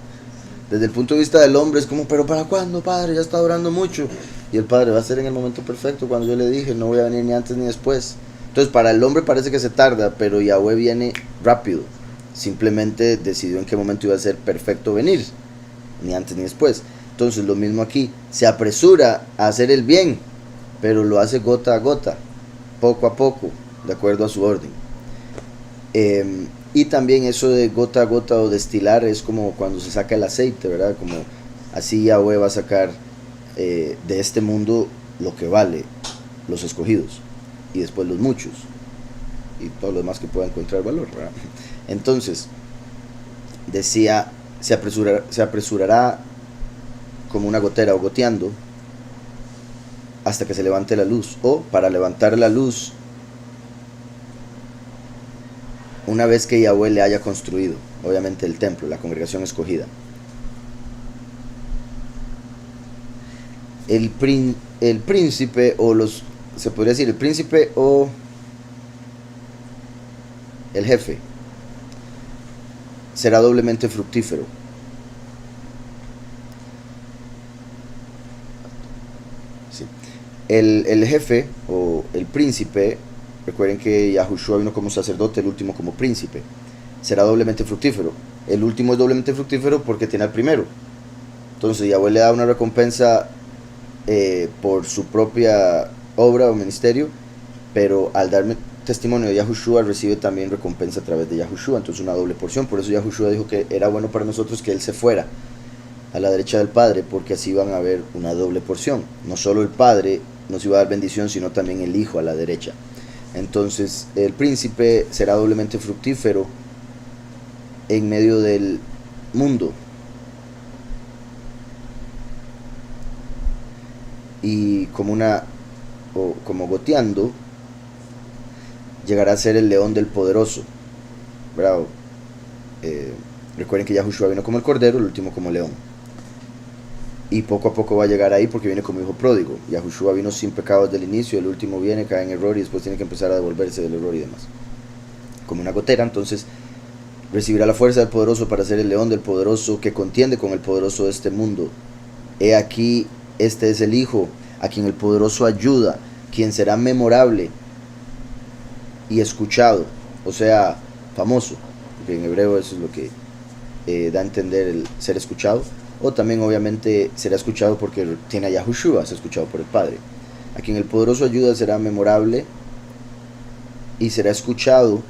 Desde el punto de vista del hombre es como, pero ¿para cuándo, Padre? Ya está orando mucho. Y el Padre va a ser en el momento perfecto, cuando yo le dije, no voy a venir ni antes ni después. Entonces para el hombre parece que se tarda, pero Yahweh viene rápido. Simplemente decidió en qué momento iba a ser perfecto venir, ni antes ni después. Entonces lo mismo aquí, se apresura a hacer el bien, pero lo hace gota a gota, poco a poco, de acuerdo a su orden. Y también eso de gota a gota o destilar es como cuando se saca el aceite, ¿verdad? Como así Yahweh va a sacar de este mundo lo que vale, los escogidos, y después los muchos, y todo lo demás que pueda encontrar valor, ¿verdad? Entonces, decía, se apresurará como una gotera o goteando hasta que se levante la luz, o para levantar la luz una vez que Yahweh le haya construido, obviamente, el templo, la congregación escogida. El príncipe, se podría decir, el príncipe o el jefe, será doblemente fructífero. Sí. El jefe o el príncipe, recuerden que Yahushua vino como sacerdote, el último como príncipe, será doblemente fructífero. El último es doblemente fructífero porque tiene al primero. Entonces Yahweh le da una recompensa por su propia obra o ministerio, pero al darme testimonio de Yahushua recibe también recompensa a través de Yahushua, entonces una doble porción. Por eso Yahushua dijo que era bueno para nosotros que Él se fuera a la derecha del Padre, porque así van a haber una doble porción. No solo el Padre nos iba a dar bendición, sino también el Hijo a la derecha. Entonces el príncipe será doblemente fructífero en medio del mundo. Y como goteando, llegará a ser el león del poderoso. Bravo. Recuerden que Yahushua vino como el cordero, el último como león. Y poco a poco va a llegar ahí porque viene como hijo pródigo. Yahushua vino sin pecado desde el inicio, el último viene, cae en error y después tiene que empezar a devolverse del error y demás. Como una gotera, entonces recibirá la fuerza del poderoso para ser el león del poderoso que contiende con el poderoso de este mundo. He aquí, este es el Hijo, a quien el poderoso ayuda, quien será memorable y escuchado, o sea, famoso, porque en hebreo eso es lo que da a entender el ser escuchado, o también obviamente será escuchado porque tiene a Yahushua, es escuchado por el Padre. A quien el poderoso ayuda será memorable y será escuchado,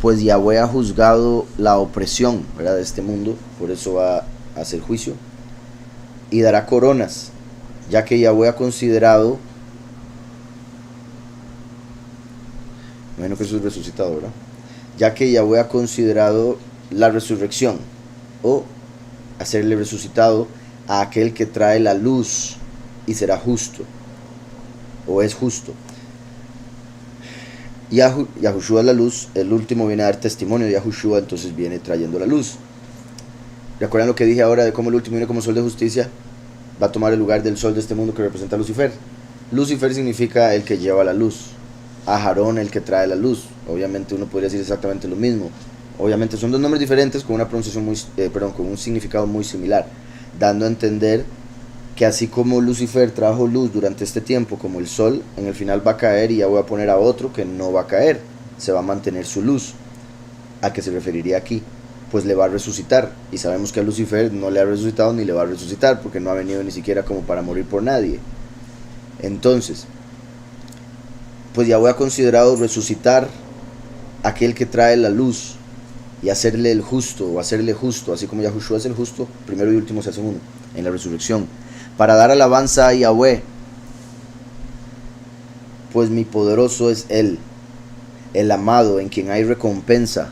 pues Yahweh ha juzgado la opresión, ¿verdad?, de este mundo, por eso va a hacer juicio, y dará coronas, ya que Yahweh ha considerado, bueno, que eso es resucitado, ¿verdad? Ya que Yahweh ha considerado la resurrección, o hacerle resucitado a aquel que trae la luz y será justo, o es justo. Yahushua es la luz, el último viene a dar testimonio de Yahushua, entonces viene trayendo la luz. ¿Recuerdan lo que dije ahora de cómo el último viene como sol de justicia? Va a tomar el lugar del sol de este mundo que representa a Lucifer. Lucifer significa el que lleva la luz, Aharón el que trae la luz. Obviamente uno podría decir exactamente lo mismo. Obviamente son dos nombres diferentes con una pronunciación con un significado muy similar, dando a entender que así como Lucifer trajo luz durante este tiempo como el sol, en el final va a caer y ya voy a poner a otro que no va a caer, se va a mantener su luz. ¿A qué se referiría aquí? Pues le va a resucitar, y sabemos que a Lucifer no le ha resucitado ni le va a resucitar porque no ha venido ni siquiera como para morir por nadie. Entonces, pues ya voy a considerado resucitar a aquel que trae la luz y hacerle el justo, o hacerle justo, así como Yahushua es el justo, primero y último se hace uno en la resurrección, para dar alabanza a Yahweh, pues mi poderoso es Él, el amado en quien hay recompensa,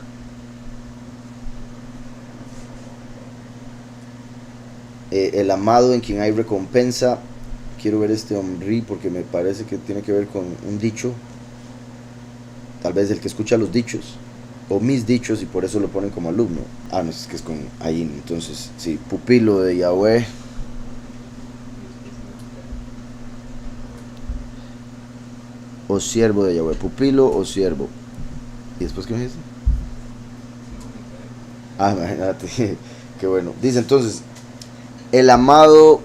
el amado en quien hay recompensa. Quiero ver este Omri porque me parece que tiene que ver con un dicho, tal vez el que escucha los dichos o mis dichos y por eso lo ponen como alumno. Ah, no, es que es con Ayin. Entonces, sí, pupilo de Yahweh. O siervo de Yahweh, pupilo o siervo. ¿Y después qué me dice? Ah, imagínate, qué bueno. Dice entonces, el amado,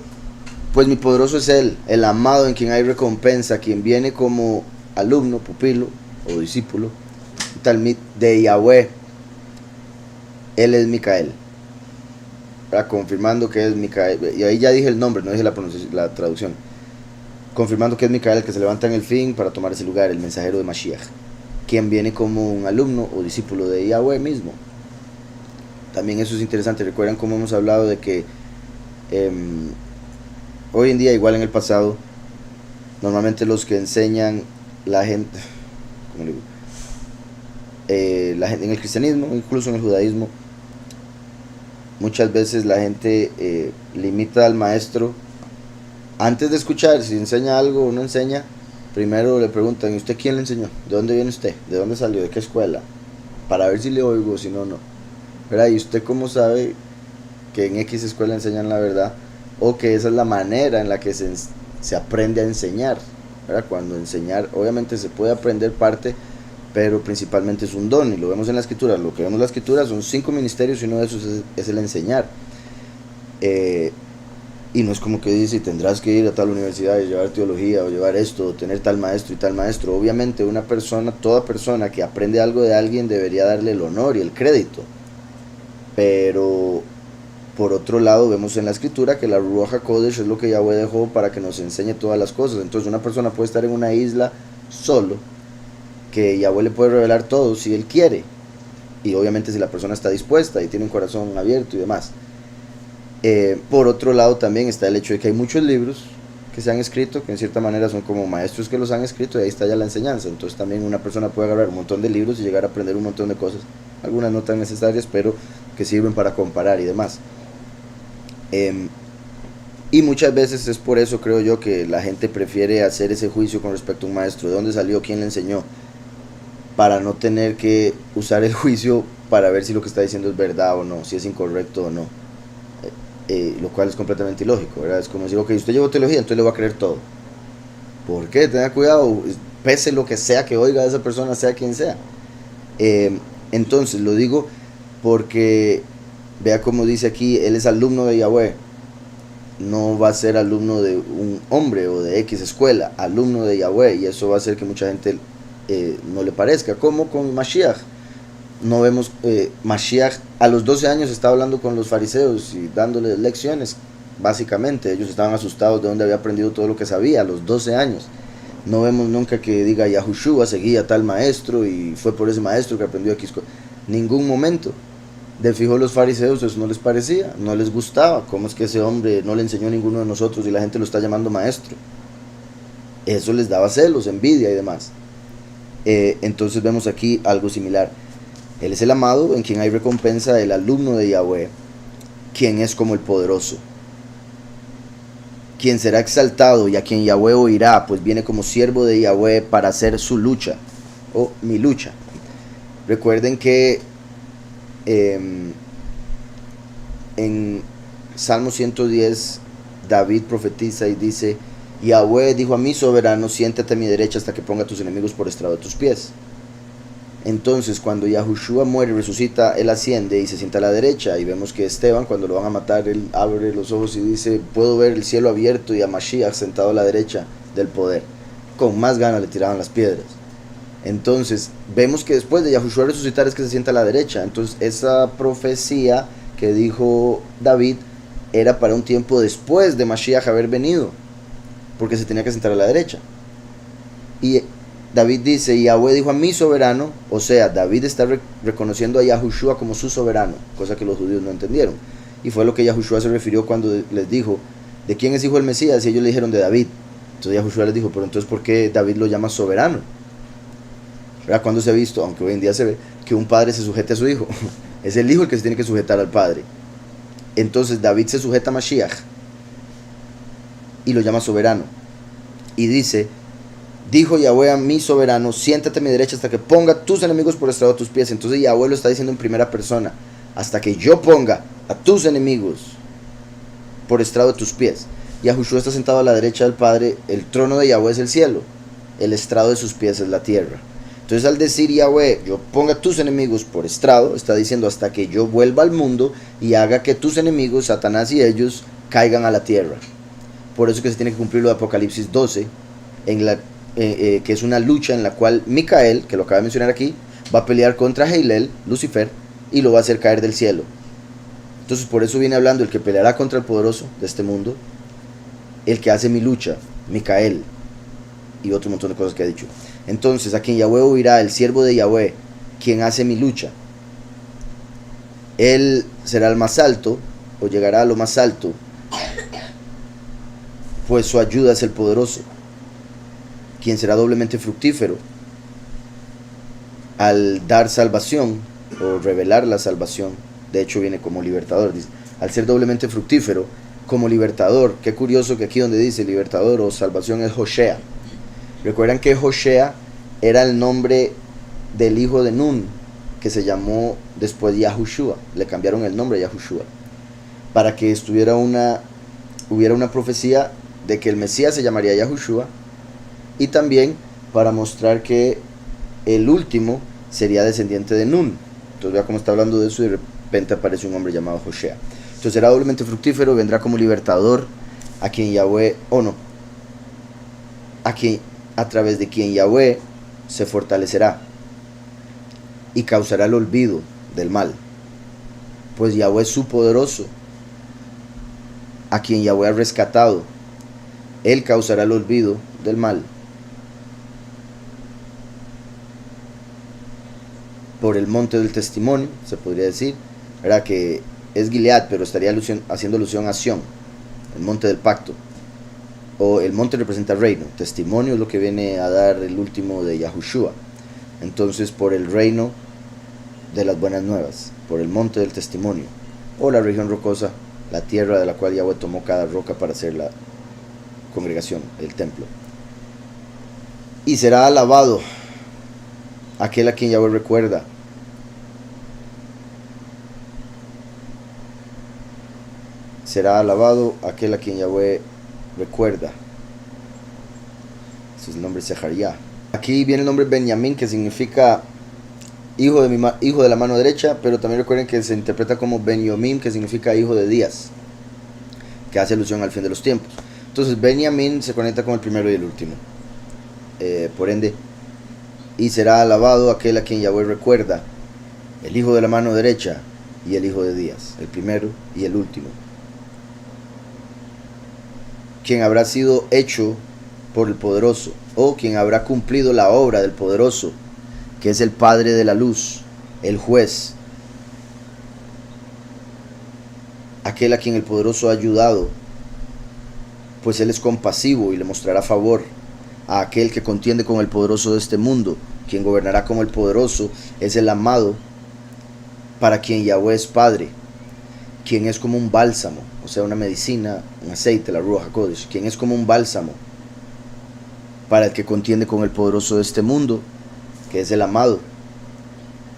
pues mi poderoso es él, el amado en quien hay recompensa, quien viene como alumno, pupilo o discípulo, talmid de Yahweh, él es Micael. Confirmando que es Micael, y ahí ya dije el nombre, no dije la traducción. Confirmando que es Micael el que se levanta en el fin para tomar ese lugar, el mensajero de Mashiach, quien viene como un alumno o discípulo de Yahweh mismo. También eso es interesante. Recuerdan cómo hemos hablado de que hoy en día, igual en el pasado, normalmente los que enseñan la gente, ¿cómo le digo? La gente en el cristianismo, incluso en el judaísmo, muchas veces la gente limita al maestro antes de escuchar si enseña algo o no enseña. Primero le preguntan: ¿y usted quién le enseñó? ¿De dónde viene usted? ¿De dónde salió? ¿De qué escuela? Para ver si le oigo o si no, no. ¿Verdad? ¿Y usted cómo sabe que en X escuela enseñan la verdad? O que esa es la manera en la que se aprende a enseñar, ¿verdad? Cuando enseñar, obviamente se puede aprender parte, pero principalmente es un don, y lo vemos en la escritura. Lo que vemos en la escritura son 5 ministerios y uno de esos es el enseñar. Y no es como que dice: tendrás que ir a tal universidad y llevar teología o llevar esto o tener tal maestro y tal maestro. Obviamente una persona, toda persona que aprende algo de alguien debería darle el honor y el crédito. Pero por otro lado vemos en la escritura que la Ruach HaKodesh es lo que Yahweh dejó para que nos enseñe todas las cosas. Entonces una persona puede estar en una isla solo, que Yahweh le puede revelar todo si él quiere, y obviamente si la persona está dispuesta y tiene un corazón abierto y demás. Por otro lado también está el hecho de que hay muchos libros que se han escrito, que en cierta manera son como maestros que los han escrito, y ahí está ya la enseñanza. Entonces también una persona puede agarrar un montón de libros y llegar a aprender un montón de cosas, algunas no tan necesarias, pero que sirven para comparar y demás. Y muchas veces es por eso, creo yo, que la gente prefiere hacer ese juicio con respecto a un maestro: de dónde salió, quién le enseñó, para no tener que usar el juicio para ver si lo que está diciendo es verdad o no, si es incorrecto o no. Lo cual es completamente ilógico, ¿verdad? Es como decir: ok, usted llevó teología, entonces le voy a creer todo. ¿Por qué? Tenga cuidado, pese lo que sea que oiga de esa persona, sea quien sea. Entonces lo digo porque vea como dice aquí: él es alumno de Yahweh. No va a ser alumno de un hombre o de X escuela, alumno de Yahweh, y eso va a hacer que mucha gente no le parezca. Como con Mashiach. No vemos, Mashiach a los 12 años estaba hablando con los fariseos y dándoles lecciones. Básicamente ellos estaban asustados de dónde había aprendido todo lo que sabía a los 12 años. No vemos nunca que diga: Yahushua seguía a tal maestro y fue por ese maestro que aprendió X. Ningún momento. De fijo los fariseos eso no les parecía, no les gustaba. ¿Cómo es que ese hombre no le enseñó a ninguno de nosotros y la gente lo está llamando maestro? Eso les daba celos, envidia y demás. Entonces vemos aquí algo similar. Él es el amado en quien hay recompensa, el alumno de Yahweh, quien es como el poderoso, quien será exaltado y a quien Yahweh oirá, pues viene como siervo de Yahweh para hacer su lucha, o mi lucha. Recuerden que en Salmo 110 David profetiza y dice: Yahweh dijo a mi soberano: siéntate a mi derecha hasta que ponga a tus enemigos por estrado de tus pies. Entonces cuando Yahushua muere y resucita, él asciende y se sienta a la derecha, y vemos que Esteban, cuando lo van a matar, él abre los ojos y dice: puedo ver el cielo abierto y a Mashiach sentado a la derecha del poder. Con más ganas le tiraban las piedras. Entonces vemos que después de Yahushua resucitar es que se sienta a la derecha. Entonces esa profecía que dijo David era para un tiempo después de Mashiach haber venido, porque se tenía que sentar a la derecha. Y David dice: Yahweh dijo a mi soberano, o sea, David está reconociendo a Yahushua como su soberano, cosa que los judíos no entendieron. Y fue lo que Yahushua se refirió cuando les dijo: ¿de quién es hijo el Mesías? Y ellos le dijeron: de David. Entonces Yahushua les dijo: pero entonces ¿por qué David lo llama soberano? ¿Verdad? Cuando se ha visto, aunque hoy en día se ve, que un padre se sujete a su hijo? Es el hijo el que se tiene que sujetar al padre. Entonces David se sujeta a Mashiach y lo llama soberano. Y dice, dijo Yahweh a mi soberano, siéntate a mi derecha hasta que ponga tus enemigos por estrado de tus pies. Entonces Yahweh lo está diciendo en primera persona, hasta que yo ponga a tus enemigos por estrado de tus pies. Yahushua está sentado a la derecha del Padre, el trono de Yahweh es el cielo, el estrado de sus pies es la tierra. Entonces al decir Yahweh, yo ponga a tus enemigos por estrado, está diciendo hasta que yo vuelva al mundo y haga que tus enemigos, Satanás y ellos, caigan a la tierra. Por eso que se tiene que cumplir lo de Apocalipsis 12, que es una lucha en la cual Micael, que lo acaba de mencionar aquí, va a pelear contra Heilel, Lucifer, y lo va a hacer caer del cielo. Entonces por eso viene hablando el que peleará contra el poderoso de este mundo, el que hace mi lucha, Micael, y otro montón de cosas que ha dicho. Entonces a quien Yahweh oirá, el siervo de Yahweh, quien hace mi lucha, él será el más alto, o llegará a lo más alto, pues su ayuda es el poderoso, quien será doblemente fructífero al dar salvación o revelar la salvación. De hecho viene como libertador, dice, al ser doblemente fructífero como libertador. Qué curioso que aquí donde dice libertador o salvación es Hoshea. Recuerdan que Hoshea era el nombre del hijo de Nun, que se llamó después Yahushua. Le cambiaron el nombre a Yahushua para que hubiera una profecía de que el Mesías se llamaría Yahushua, y también para mostrar que el último sería descendiente de Nun. Entonces vea cómo está hablando de eso y de repente aparece un hombre llamado Hoshea. Entonces será doblemente fructífero, vendrá como libertador, a quien Yahweh, a través de quien Yahweh se fortalecerá y causará el olvido del mal, pues Yahweh es su poderoso, a quien Yahweh ha rescatado, él causará el olvido del mal. Por el monte del testimonio, se podría decir, ¿verdad? Que es Gilead, pero estaría haciendo alusión a Sión, el monte del pacto, o el monte representa el reino, testimonio es lo que viene a dar el último de Yahushua. Entonces por el reino de las buenas nuevas, por el monte del testimonio, o la región rocosa, la tierra de la cual Yahweh tomó cada roca para hacer la congregación, el templo. Y será alabado aquel a quien Yahweh recuerda. Será alabado aquel a quien Yahweh recuerda. Ese es el nombre Zeharia. Aquí viene el nombre Benjamín, que significa hijo de la mano derecha, pero también recuerden que se interpreta como Benjamín, que significa hijo de Días, que hace alusión al fin de los tiempos. Entonces Benjamín se conecta con el primero y el último. Por ende, y será alabado aquel a quien Yahweh recuerda, el hijo de la mano derecha y el hijo de Días, el primero y el último, quien habrá sido hecho por el poderoso, o quien habrá cumplido la obra del poderoso, que es el Padre de la luz, el juez, aquel a quien el poderoso ha ayudado, pues él es compasivo y le mostrará favor a aquel que contiende con el poderoso de este mundo. Quien gobernará como el poderoso es el amado, para quien Yahweh es Padre, quien es como un bálsamo, o sea, una medicina, un aceite, la Ruach HaKodesh, quien es como un bálsamo para el que contiende con el poderoso de este mundo, que es el amado,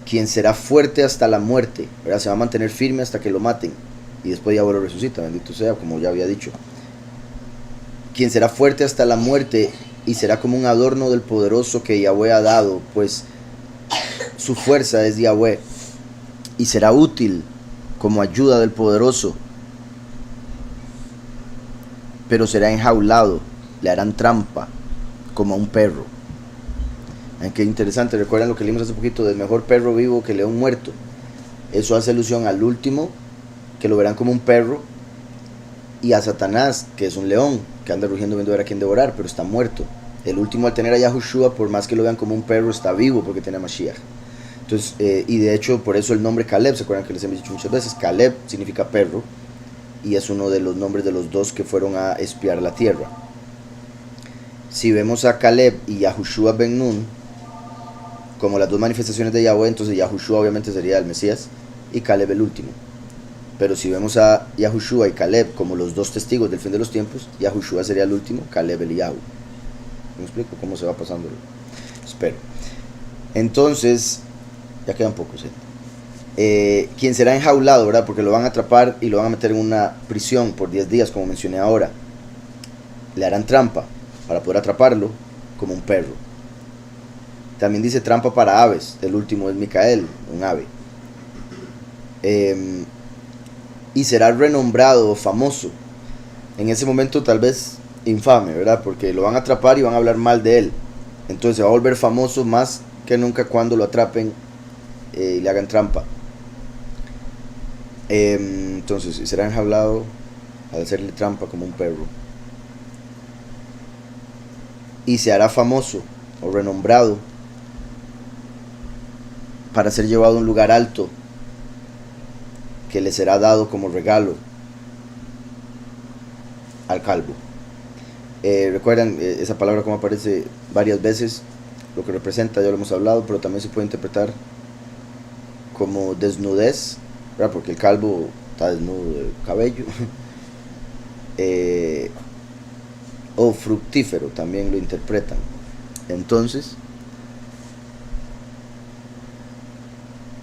quien será fuerte hasta la muerte, ¿verdad? Se va a mantener firme hasta que lo maten, y después Yahweh lo resucita, bendito sea, como ya había dicho. Quien será fuerte hasta la muerte y será como un adorno del poderoso que Yahweh ha dado, pues su fuerza es Yahweh, y será útil como ayuda del poderoso, pero será enjaulado, le harán trampa como a un perro. Qué interesante, recuerdan lo que leímos hace poquito del mejor perro vivo que león muerto. Eso hace alusión al último, que lo verán como un perro, y a Satanás, que es un león, que anda rugiendo viendo a ver a quién devorar, pero está muerto. El último, al tener a Yahushua, por más que lo vean como un perro, está vivo porque tiene a Mashiach. Entonces, y de hecho, por eso el nombre Caleb, ¿se acuerdan que les hemos dicho muchas veces? Caleb significa perro, y es uno de los nombres de los dos que fueron a espiar la tierra. Si vemos a Caleb y Yahushua ben Nun como las dos manifestaciones de Yahweh, entonces Yahushua obviamente sería el Mesías y Caleb el último. Pero si vemos a Yahushua y Caleb como los dos testigos del fin de los tiempos, Yahushua sería el último, Caleb el Yahu. ¿Me explico cómo se va pasando? Espero. Entonces, ya quedan pocos, quien será enjaulado, ¿verdad? Porque lo van a atrapar y lo van a meter en una prisión por 10 días, como mencioné ahora. Le harán trampa para poder atraparlo como un perro. También dice trampa para aves. El último es Micael, un ave. Y será renombrado, famoso. En ese momento tal vez infame, ¿verdad? Porque lo van a atrapar y van a hablar mal de él. Entonces se va a volver famoso más que nunca cuando lo atrapen y le hagan trampa. Entonces será enjaulado al hacerle trampa como un perro. Y se hará famoso o renombrado para ser llevado a un lugar alto que le será dado como regalo al calvo. Recuerdan esa palabra como aparece varias veces, lo que representa, ya lo hemos hablado, pero también se puede interpretar como desnudez, ¿verdad? Porque el calvo está desnudo del cabello. O fructífero también lo interpretan. Entonces,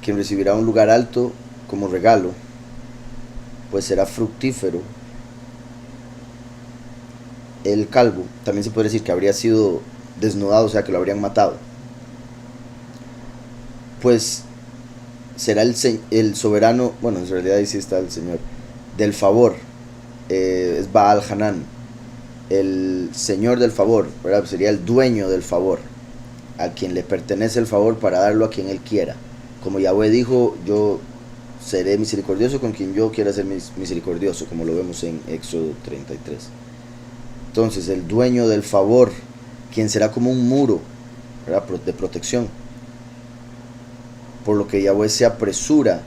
quien recibirá un lugar alto como regalo, pues será fructífero. El calvo también se puede decir que habría sido desnudado, o sea que lo habrían matado. Pues será el soberano, bueno, en realidad ahí sí está el Señor, del favor. Es Baal Hanan, el Señor del favor, ¿verdad? Sería el dueño del favor, a quien le pertenece el favor para darlo a quien él quiera. Como Yahweh dijo, yo seré misericordioso con quien yo quiera ser misericordioso, como lo vemos en Éxodo 33. Entonces, el dueño del favor, quien será como un muro, ¿verdad?, de protección. Por lo que Yahweh se apresura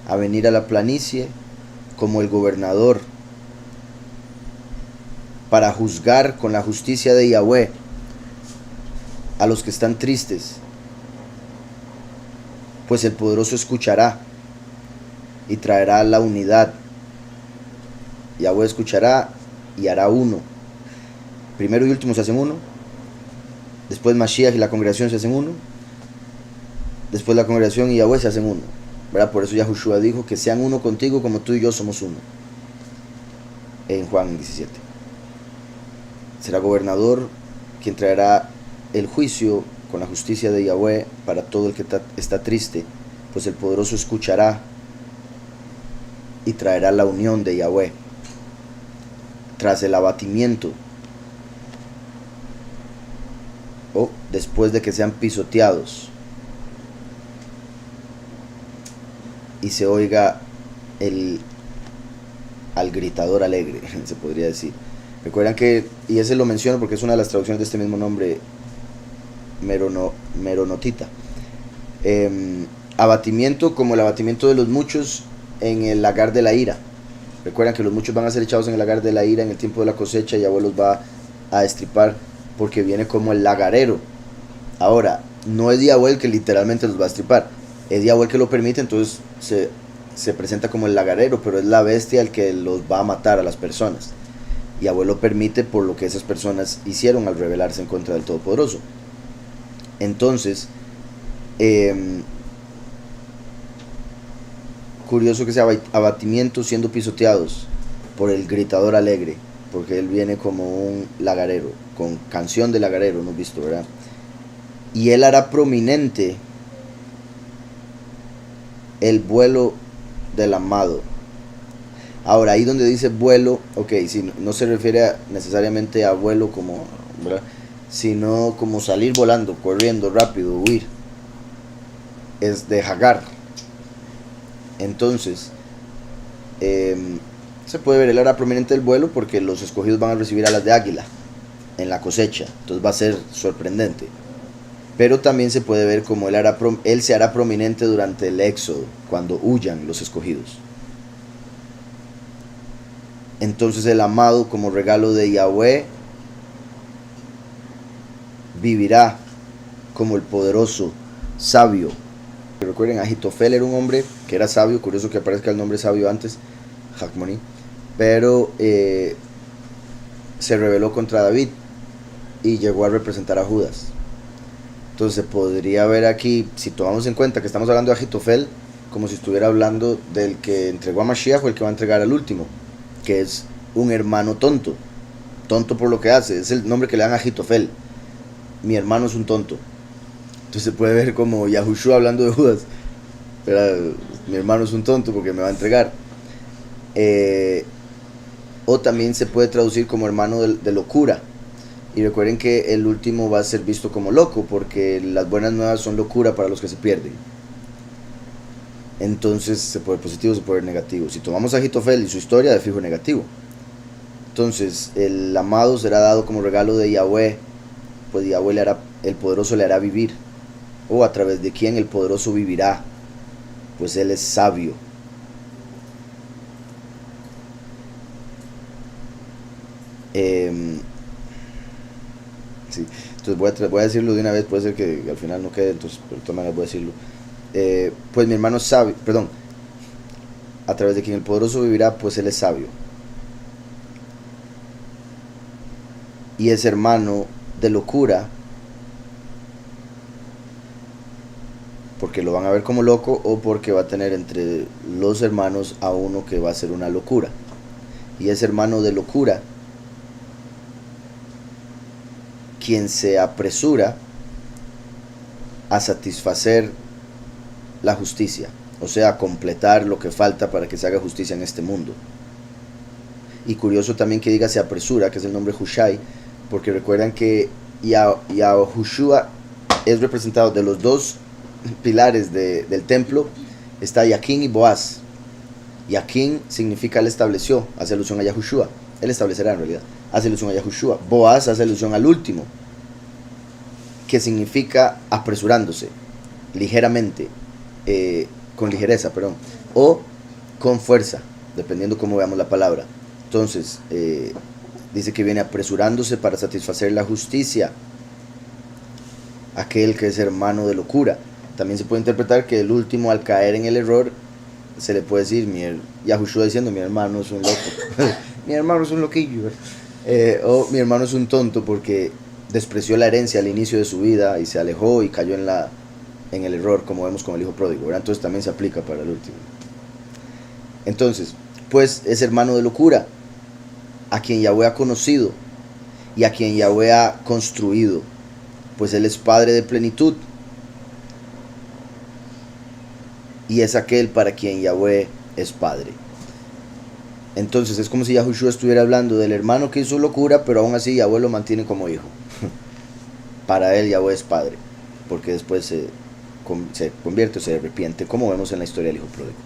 a venir a la planicie como el gobernador para juzgar con la justicia de Yahweh a los que están tristes. Pues el poderoso escuchará y traerá la unidad. Yahweh escuchará y hará uno. Primero y último se hacen uno. Después Mashiach y la congregación se hacen uno. Después la congregación y Yahweh se hacen uno, ¿verdad? Por eso Yahushua dijo que sean uno contigo como tú y yo somos uno. En Juan 17. Será gobernador quien traerá el juicio con la justicia de Yahweh para todo el que está triste, pues el poderoso escuchará y traerá la unión de Yahweh tras el abatimiento o después de que sean pisoteados y se oiga al gritador alegre, se podría decir. Recuerdan que, y ese lo menciono porque es una de las traducciones de este mismo nombre, meronotita. Abatimiento como el abatimiento de los muchos en el lagar de la ira. Recuerdan que los muchos van a ser echados en el lagar de la ira en el tiempo de la cosecha y Yahweh los va a destripar porque viene como el lagarero. Ahora, no es Yahweh el que literalmente los va a destripar, es Yahweh el que lo permite, entonces se presenta como el lagarero, pero es la bestia el que los va a matar a las personas. Yahweh lo permite por lo que esas personas hicieron al rebelarse en contra del Todopoderoso. Entonces, curioso que sea abatimiento siendo pisoteados por el gritador alegre, porque él viene como un lagarero, con canción de lagarero, hemos visto, ¿verdad? Y él hará prominente el vuelo del amado. Ahora, ahí donde dice vuelo, ok, si no se refiere necesariamente a vuelo como, ¿verdad?, sino como salir volando, corriendo rápido, huir. Es de Hagar. Entonces, se puede ver el ara prominente del vuelo porque los escogidos van a recibir alas de águila en la cosecha. Entonces va a ser sorprendente. Pero también se puede ver como él se hará prominente durante el éxodo, cuando huyan los escogidos. Entonces el amado, como regalo de Yahweh, vivirá como el poderoso, sabio, Recuerden, Ahitofel era un hombre que era sabio, curioso que aparezca el nombre sabio antes, Hakmoni, pero se rebeló contra David y llegó a representar a Judas. Entonces podría ver aquí, si tomamos en cuenta que estamos hablando de Ahitofel, como si estuviera hablando del que entregó a Mashiach o el que va a entregar al último, que es un hermano tonto, tonto por lo que hace, es el nombre que le dan a Ahitofel, mi hermano es un tonto. Entonces se puede ver como Yahushua hablando de Judas, pero mi hermano es un tonto porque me va a entregar. O también se puede traducir como hermano de locura. Y recuerden que el último va a ser visto como loco, porque las buenas nuevas son locura para los que se pierden. Entonces se puede ver positivo, se puede ver negativo. Si tomamos a Ahitofel y su historia, de fijo negativo. Entonces el amado será dado como regalo de Yahweh, pues Yahweh le hará, el poderoso le hará vivir. O a través de quien el poderoso vivirá, pues él es sabio. Sí. Entonces voy a decirlo de una vez, puede ser que al final no quede, entonces pero de todas maneras voy a decirlo. Pues mi hermano es sabio, perdón, a través de quien el poderoso vivirá, pues él es sabio. Y es hermano de locura, porque lo van a ver como loco o porque va a tener entre los hermanos a uno que va a ser una locura. Y es hermano de locura quien se apresura a satisfacer la justicia, o sea, a completar lo que falta para que se haga justicia en este mundo. Y curioso también que diga se apresura, que es el nombre Hushai, porque recuerdan que Yahushua es representado de los dos pilares del templo, está Yaquín y Boaz. Yaquín significa él estableció, hace alusión a Yahushua, él establecerá en realidad, hace alusión a Yahushua. Boaz hace alusión al último, que significa apresurándose, ligeramente, con ligereza, perdón, o con fuerza, dependiendo cómo veamos la palabra. Entonces, dice que viene apresurándose para satisfacer la justicia, aquel que es hermano de locura. También se puede interpretar que el último, al caer en el error, se le puede decir, Yahushua diciendo, mi hermano es un loco, mi hermano es un loquillo, o mi hermano es un tonto porque despreció la herencia al inicio de su vida y se alejó y cayó en el error, como vemos con el hijo pródigo, ¿verdad? Entonces también se aplica para el último. Entonces, pues es hermano de locura, a quien Yahweh ha conocido y a quien Yahweh ha construido, pues él es padre de plenitud y es aquel para quien Yahweh es padre. Entonces es como si Yahushua estuviera hablando del hermano que hizo locura, pero aún así Yahweh lo mantiene como hijo. Para él Yahweh es padre, porque después se convierte o se arrepiente, como vemos en la historia del hijo pródigo.